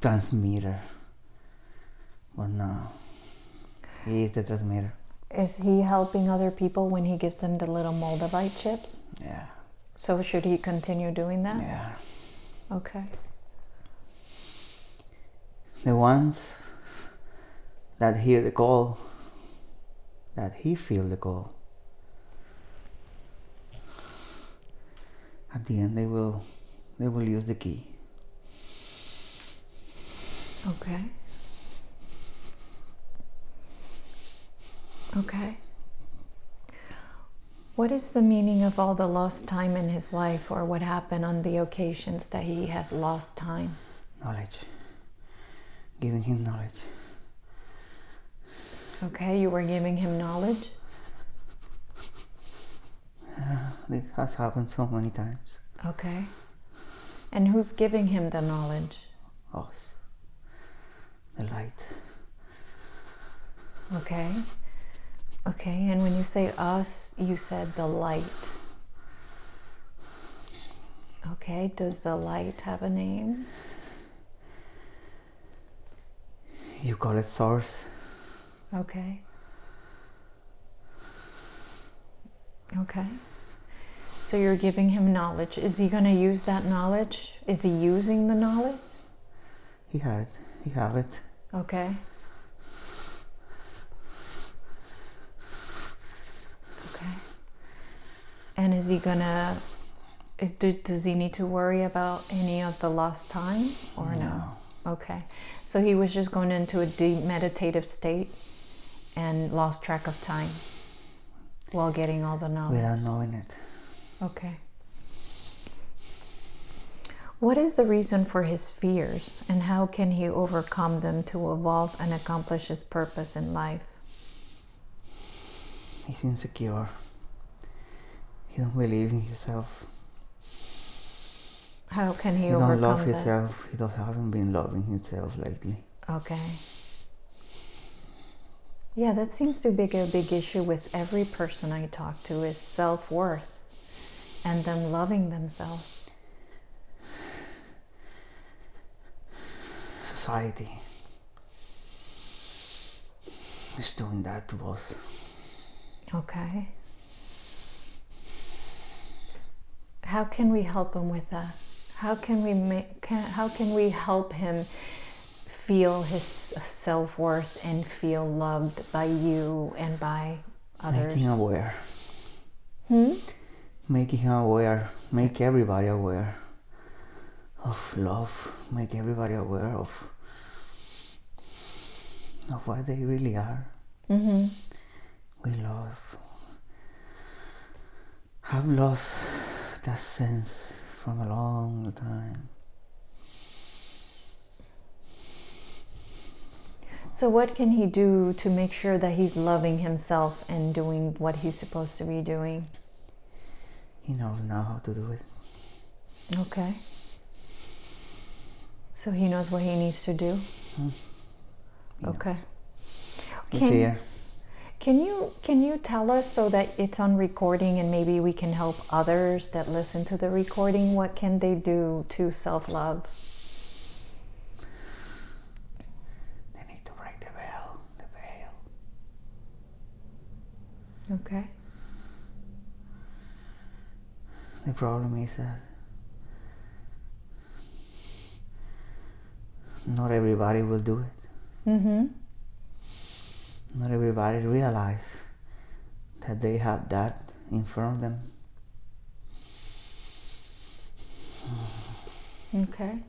transmitter. But no. He is the transmitter. Is he helping other people when he gives them the little moldavite chips? Yeah. So should he continue doing that? Yeah. Okay. The ones that hear the call, that he feel the call, at the end they will use the key. Okay. Okay. What is the meaning of all the lost time in his life, or what happened on the occasions that he has lost time? Knowledge. Giving him knowledge. Okay, you were giving him knowledge? It has happened so many times. Okay. And who's giving him the knowledge? Us. The light. Okay. Okay, and when you say us, you said the light. Okay, does the light have a name? You call it Source. Okay. Okay. So you're giving him knowledge. Is he going to use that knowledge? Is he using the knowledge? He had it. He have it. Okay. Okay. And is Does he need to worry about any of the lost time or no? Okay. So he was just going into a deep meditative state and lost track of time while getting all the knowledge. Without knowing it. Okay. What is the reason for his fears, and how can he overcome them to evolve and accomplish his purpose in life? He's insecure. He don't believe in himself. How can he He overcome don't love that? himself. He haven't been loving himself lately. Okay. Yeah, that seems to be a big issue with every person I talk to, is self-worth and them loving themselves. Society is doing that to us. Okay. How can we help him with that? How can we help him feel his self-worth and feel loved by you and by others? Making aware. Making him aware. Make everybody aware of love. Make everybody aware of what they really are. Mm-hmm. We have lost that sense from a long time. So what can he do to make sure that he's loving himself and doing what he's supposed to be doing? He knows now how to do it. Okay. So he knows what he needs to do? Okay. He's here. Can you tell us, so that it's on recording and maybe we can help others that listen to the recording, what can they do to self-love? They need to break the veil. Okay. The problem is that not everybody will do it. Mm-hmm. Not everybody realize that they have that in front of them. Okay.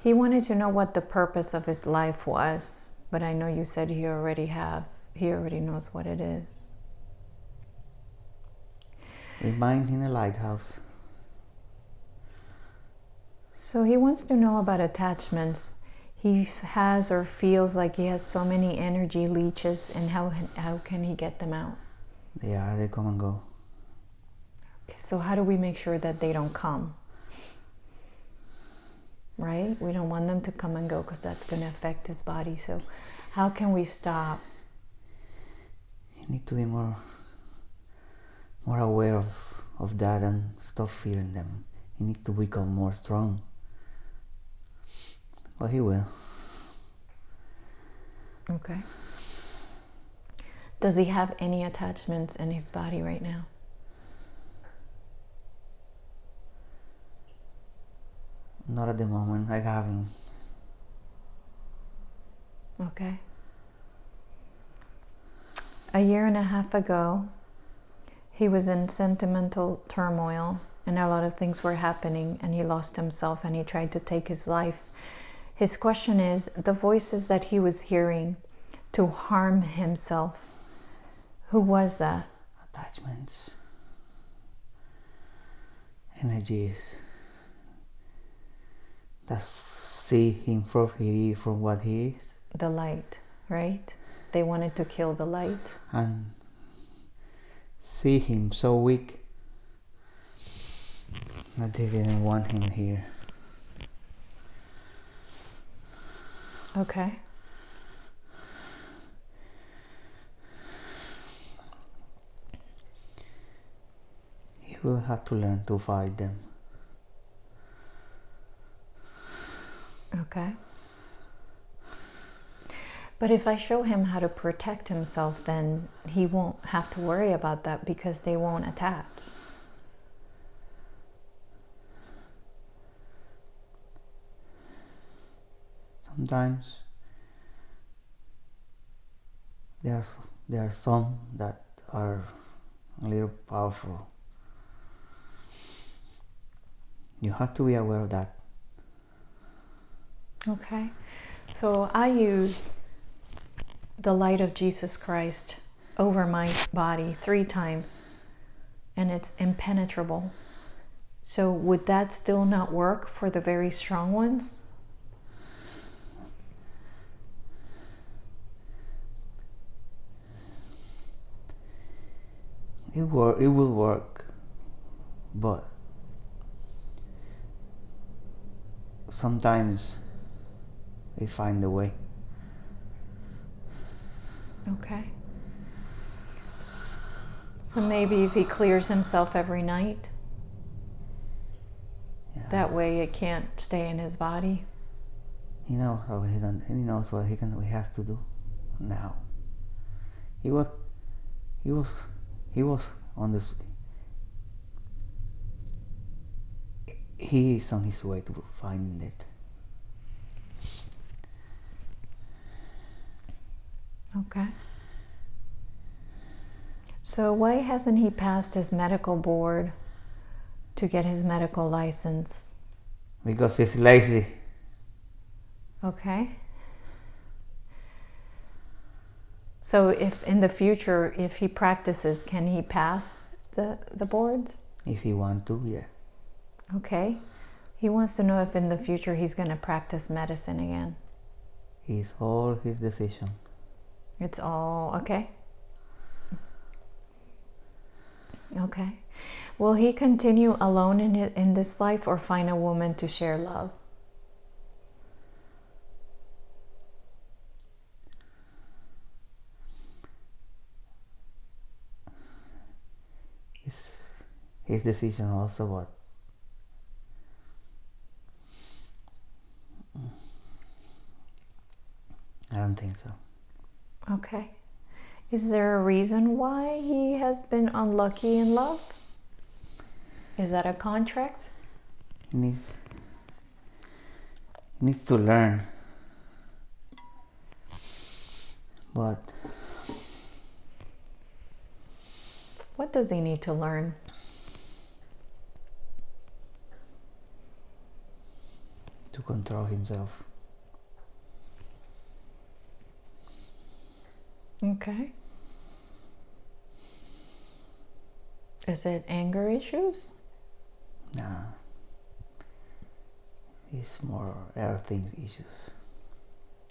He wanted to know what the purpose of his life was, but I know you said he already knows what it is. Remind him a lighthouse. So he wants to know about attachments. He has or feels like he has so many energy leeches, and how can he get them out? They come and go. Okay, so how do we make sure that they don't come? Right? We don't want them to come and go because that's going to affect his body. So how can we stop? You need to be more aware of that and stop fearing them. He needs to become more strong. But he will. Okay. Does he have any attachments in his body right now? Not at the moment. I haven't. Okay. A year and a half ago, he was in sentimental turmoil and a lot of things were happening, and he lost himself and he tried to take his life. His question is, the voices that he was hearing to harm himself, who was that? Attachments. Energies that see him from what he is. The light, right? They wanted to kill the light. And see him so weak that they didn't want him here. Okay. He will have to learn to fight them. Okay. But if I show him how to protect himself, then he won't have to worry about that because they won't attach. Sometimes there are some that are a little powerful. You have to be aware of that. Okay. So I use the light of Jesus Christ over my body 3 times, and it's impenetrable. So would that still not work for the very strong ones? It will work, but sometimes they find a way. Okay. So maybe if he clears himself every night, Yeah. that way it can't stay in his body. He knows what he has to do now. He was on this. He is on his way to finding it. Okay. So why hasn't he passed his medical board to get his medical license? Because he's lazy. Okay. So if in the future, if he practices, can he pass the boards? If he wants to, yeah. Okay. He wants to know if in the future he's going to practice medicine again. It's all his decision. It's all okay. Okay. Will he continue alone in this life or find a woman to share love? His decision also, but I don't think so. Okay. Is there a reason why he has been unlucky in love? Is that a contract? He needs to learn. But What does he need to learn? to control himself. Okay. Is it anger issues? Nah. It's more everything issues.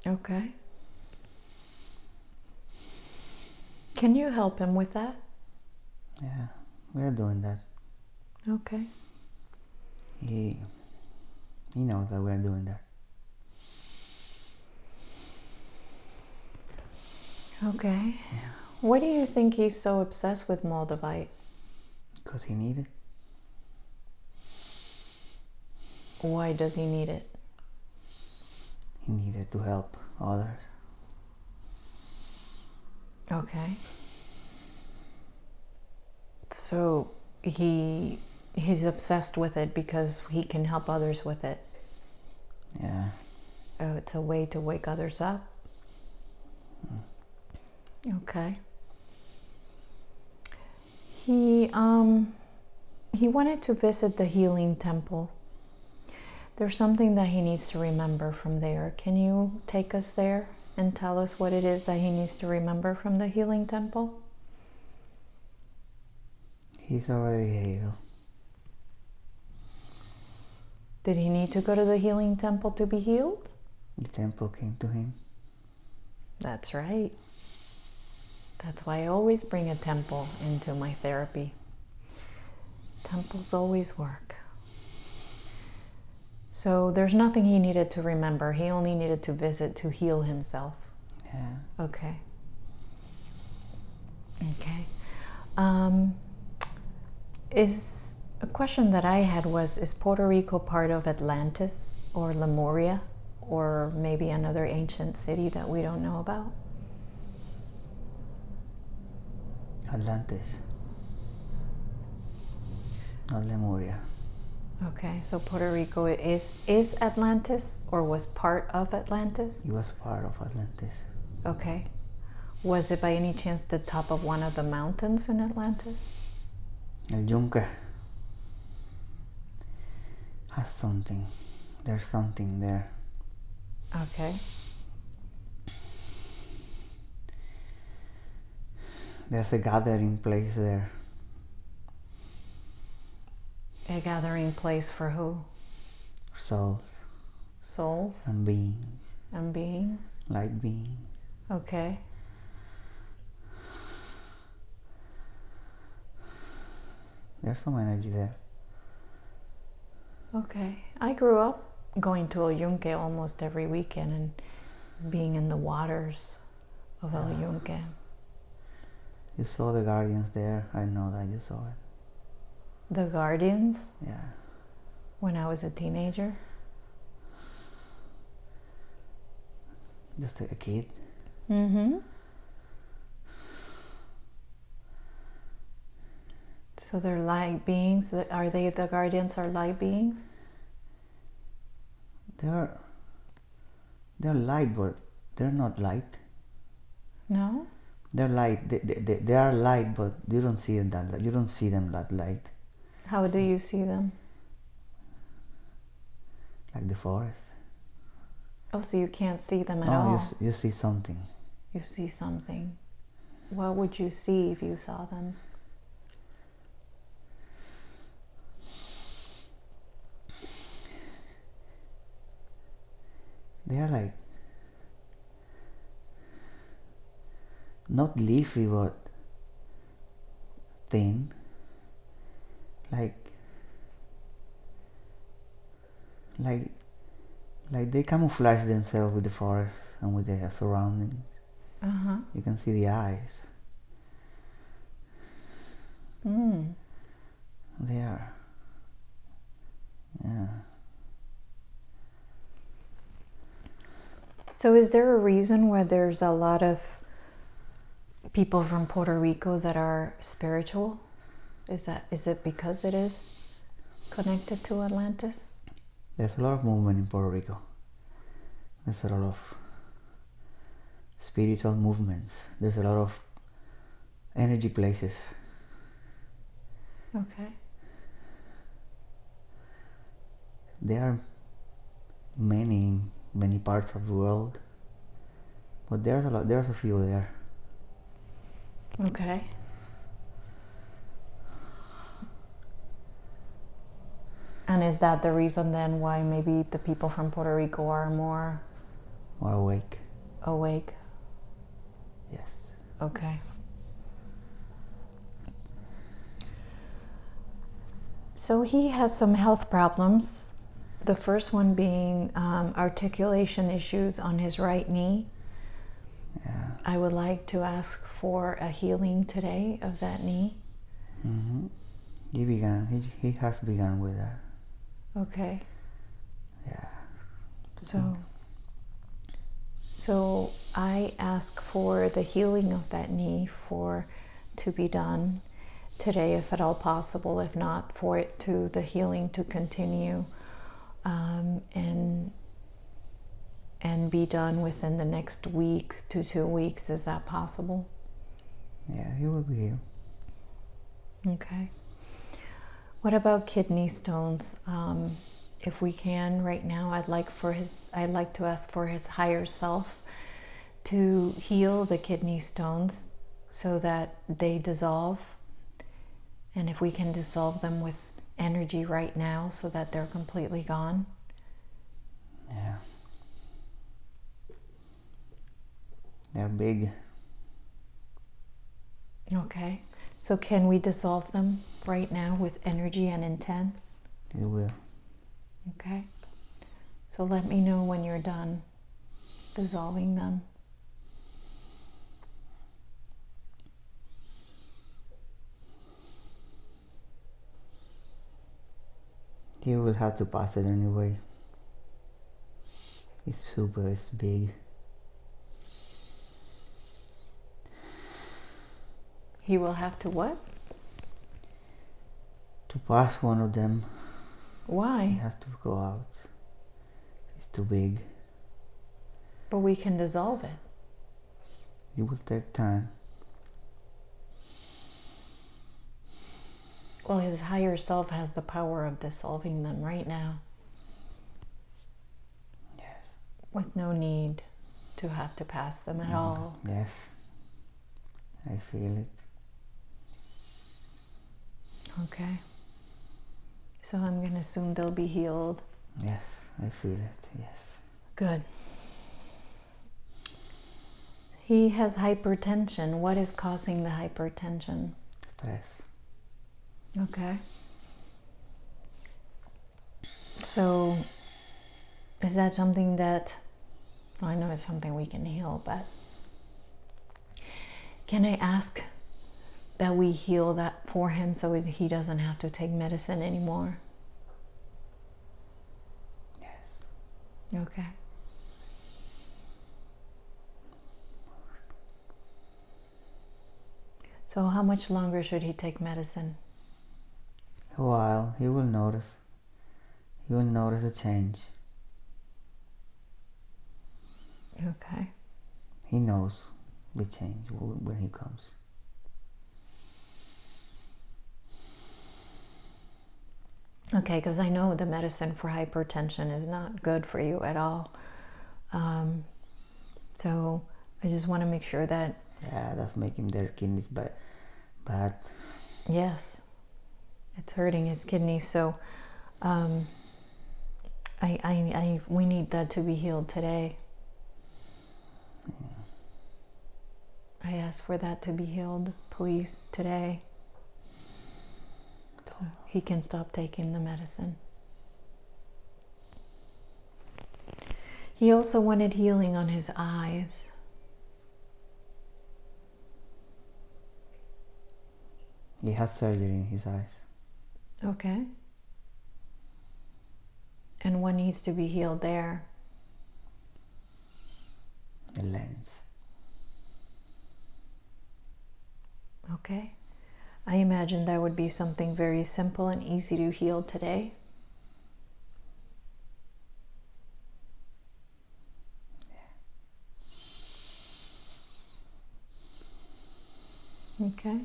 Okay. Can you help him with that? Yeah, we're doing that. Okay. He knows that we're doing that. Okay. Why do you think he's so obsessed with Moldavite? Because he needs it. Why does he need it? He needed to help others. Okay. So he's obsessed with it because he can help others with it. Yeah. Oh, it's a way to wake others up. Okay. He wanted to visit the healing temple. There's something that he needs to remember from there. Can you take us there and tell us what it is that he needs to remember from the healing temple? He's already healed. Did he need to go to the healing temple to be healed? The temple came to him. That's right. That's why I always bring a temple into my therapy. Temples always work. So there's nothing he needed to remember. He only needed to visit to heal himself. Yeah. Okay. Okay. Is a question that I had was, is Puerto Rico part of Atlantis or Lemuria or maybe another ancient city that we don't know about? Atlantis. Not Lemuria. Okay, so Puerto Rico is Atlantis, or was part of Atlantis? It was part of Atlantis. Okay. Was it by any chance the top of one of the mountains in Atlantis? El Yunque has something. There's something there. Okay. There's a gathering place there. A gathering place for who? Souls Souls and beings. and beings? Light beings. Okay. There's some energy there. Okay. I grew up going to El Yunque almost every weekend and being in the waters of El Yunque. You saw the guardians there. I know that you saw it. The Guardians? Yeah. When I was a teenager? Just a kid. Mm-hmm. So they're light beings. Are they the Guardians are light beings? They're light, but they're not light. No? They're light. They are light, but you don't see them that light. You don't see them that light. How do you see them? Like the forest. Oh, so you can't see them at No, all? you see something. You see something. What would you see if you saw them? They are like not leafy, but thin. Like they camouflage themselves with the forest and with the surroundings. Uh-huh. You can see the eyes. Mm. They are. Yeah. So is there a reason why there's a lot of people from Puerto Rico that are spiritual? Is it because it is connected to Atlantis? There's a lot of movement in Puerto Rico. There's a lot of spiritual movements. There's a lot of energy places. Okay. There are many parts of the world, but there's a few there. Okay. And is that the reason then why maybe the people from Puerto Rico are more Awake. awake? Yes. Okay. So he has some health problems. The first one being articulation issues on his right knee. Yeah. I would like to ask for a healing today of that knee. Mm-hmm. He has begun with that. Okay. Yeah. So I ask for the healing of that knee to be done today, if at all possible. If not, for it to the healing to continue and be done within the next week to 2 weeks. Is that possible? Yeah, he will be healed. Okay. What about kidney stones? If we can right now, I'd like to ask for his higher self to heal the kidney stones so that they dissolve. And if we can dissolve them with energy right now so that they're completely gone. Yeah. They're big. Okay. So can we dissolve them right now with energy and intent? It will. Okay. So let me know when you're done dissolving them. He will have to pass it anyway. It's big. He will have to what? To pass one of them. Why? It has to go out. It's too big. But we can dissolve it. It will take time. Well, his higher self has the power of dissolving them right now. Yes. With no need to have to pass them at all. Yes. I feel it. Okay. So I'm going to assume they'll be healed. Yes, I feel it. Yes. Good. He has hypertension. What is causing the hypertension? Stress. Okay. So is that something that, I know it's something we can heal, but can I ask that we heal that for him so he doesn't have to take medicine anymore? Yes. Okay. So how much longer should he take medicine? A while. He will notice. He will notice a change. Okay. He knows the change when he comes. Okay, because I know the medicine for hypertension is not good for you at all. So I just want to make sure that... Yeah, that's making their kidneys bad. Yes, it's hurting his kidneys. So we need that to be healed today. Yeah. I ask for that to be healed, please, today. So he can stop taking the medicine. He also wanted healing on his eyes. He has surgery in his eyes. Okay. And what needs to be healed there? The lens. Okay. I imagine that would be something very simple and easy to heal today. Okay.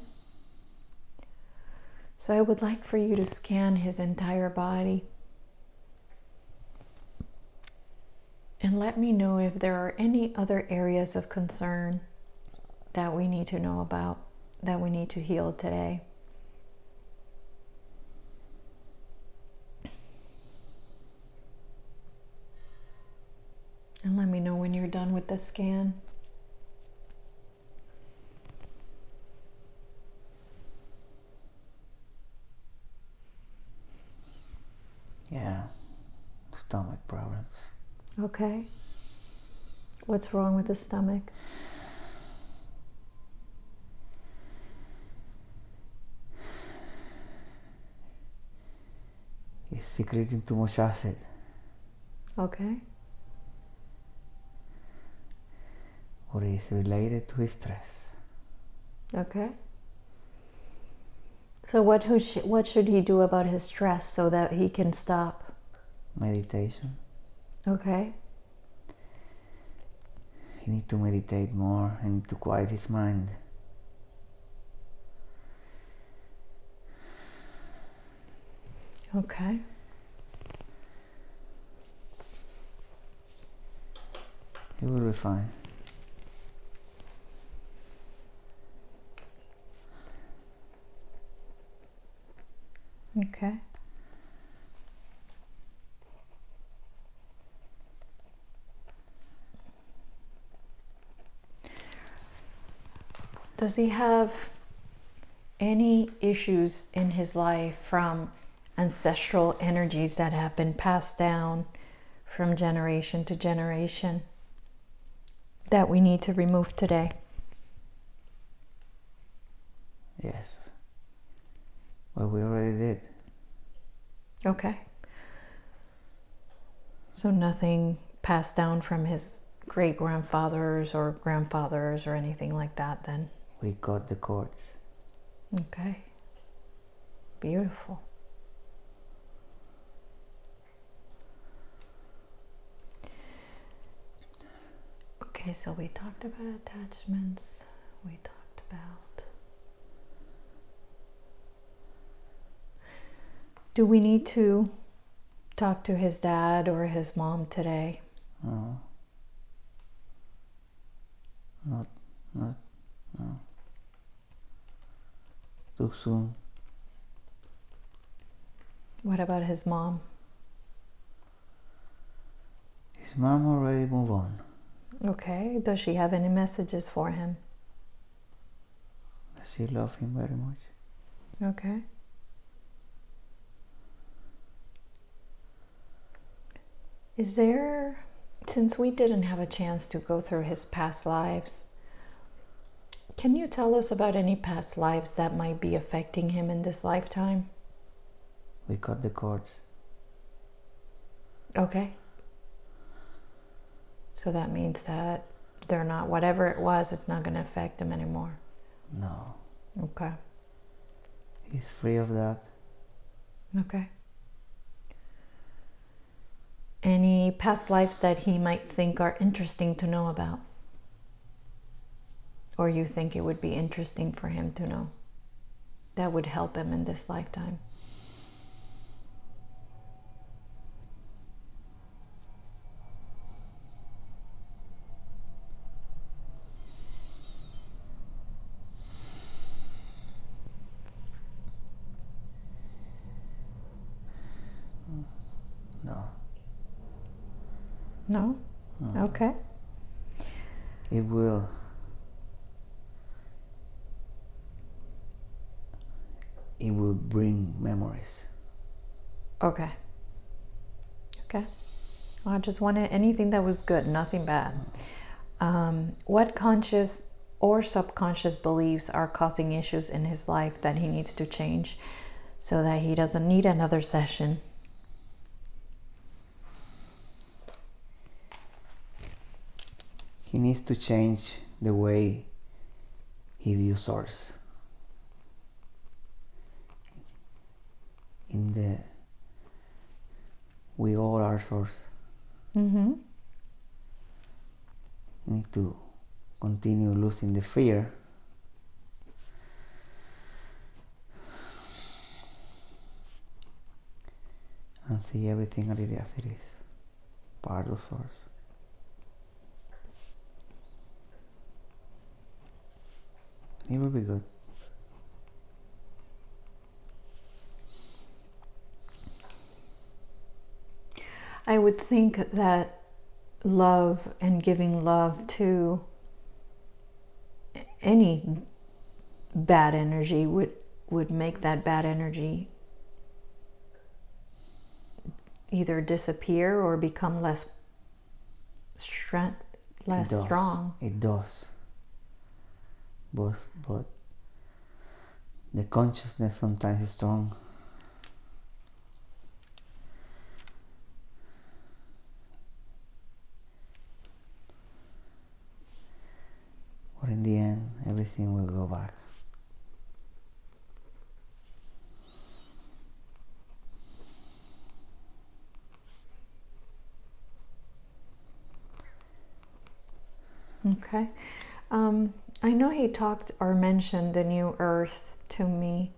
So I would like for you to scan his entire body and let me know if there are any other areas of concern that we need to know about, that we need to heal today. And let me know when you're done with the scan. Yeah. Stomach problems. Okay. What's wrong with the stomach? He's secreting too much acid. Okay. Or is related to his stress. Okay. So what should he do about his stress so that he can stop? Meditation. Okay. He needs to meditate more and to quiet his mind. Okay. He will be fine. Okay. Does he have any issues in his life from ancestral energies that have been passed down from generation to generation that we need to remove today? Yes. Well, we already did. Okay. So nothing passed down from his great-grandfathers or grandfathers or anything like that then? We cut the cords. Okay. Beautiful. Okay, so we talked about attachments. We talked about... Do we need to talk to his dad or his mom today? No. Not, no. Too soon. What about his mom? His mom already moved on. Okay, does she have any messages for him? She loves him very much. Okay. Is there, since we didn't have a chance to go through his past lives, can you tell us about any past lives that might be affecting him in this lifetime? We cut the cords. Okay. So that means that they're not, whatever it was, it's not going to affect him anymore. No. Okay. He's free of that. Okay. Any past lives that he might think are interesting to know about? Or you think it would be interesting for him to know? That would help him in this lifetime? No. No? Okay. It will bring memories. Okay. Okay. Well, I just wanted anything that was good, nothing bad. What conscious or subconscious beliefs are causing issues in his life that he needs to change so that he doesn't need another session? He needs to change the way he views source. We all are source. Mm-hmm. You need to continue losing the fear and see everything as it is. Part of source. It will be good. I would think that love and giving love to any bad energy would make that bad energy either disappear or become less strong. It does. But the consciousness sometimes is strong. But in the end, everything will go back. Okay. I know he talked or mentioned the new earth to me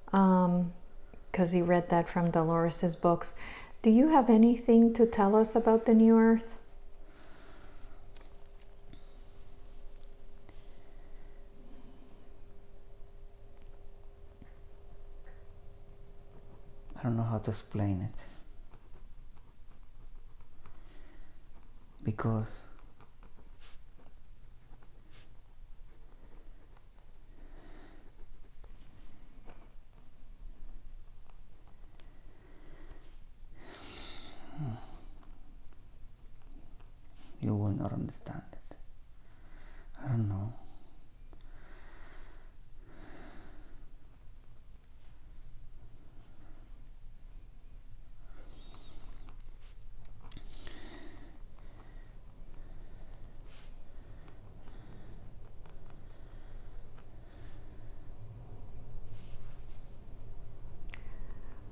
because he read that from Dolores's books. Do you have anything to tell us about the new earth? I don't know how to explain it. Because you will not understand it. I don't know.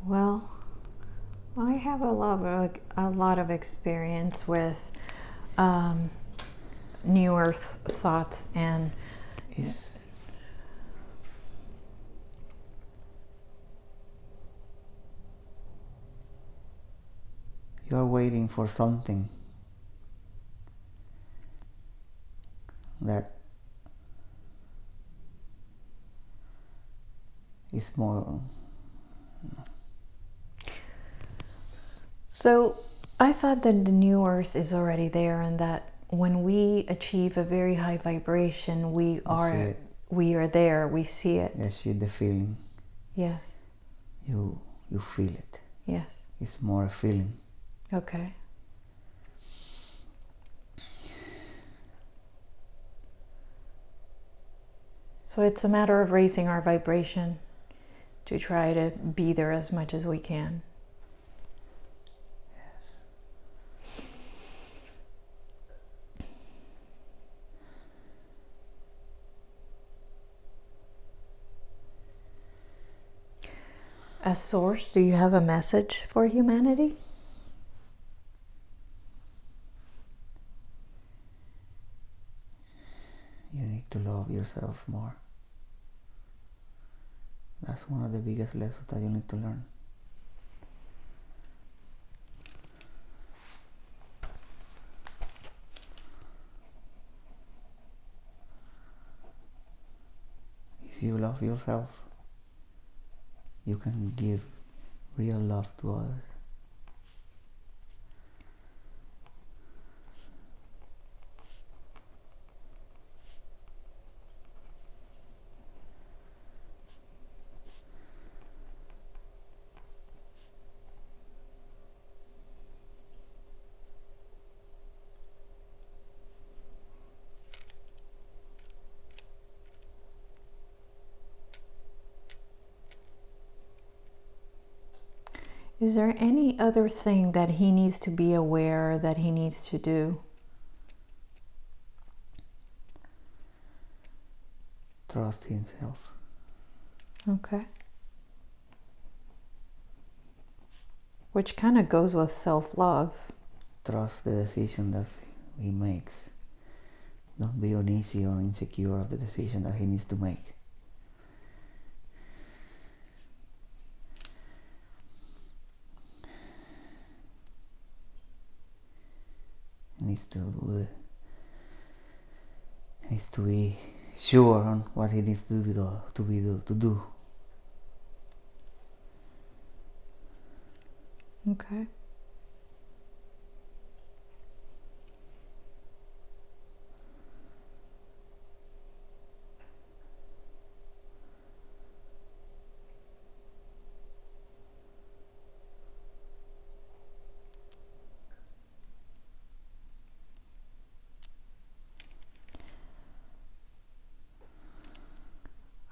Well, I have a lot of experience with New Earth thoughts and is you're waiting for something that is more. So I thought that the New Earth is already there, and that when we achieve a very high vibration, we are there, we see it. You see the feeling. Yes. You feel it. Yes. It's more a feeling. Okay. So it's a matter of raising our vibration to try to be there as much as we can. As Source, do you have a message for humanity? You need to love yourself more. That's one of the biggest lessons that you need to learn. If you love yourself, you can give real love to others. Is there any other thing that he needs to be aware, that he needs to do? Trust himself. Okay. Which kind of goes with self-love. Trust the decision that he makes. Don't be uneasy or insecure of the decision that he needs to make. He needs to be sure on what he needs to do. Okay.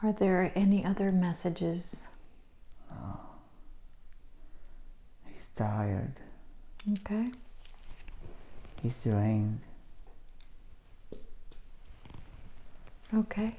Are there any other messages? No. He's tired. Okay. He's drained. Okay.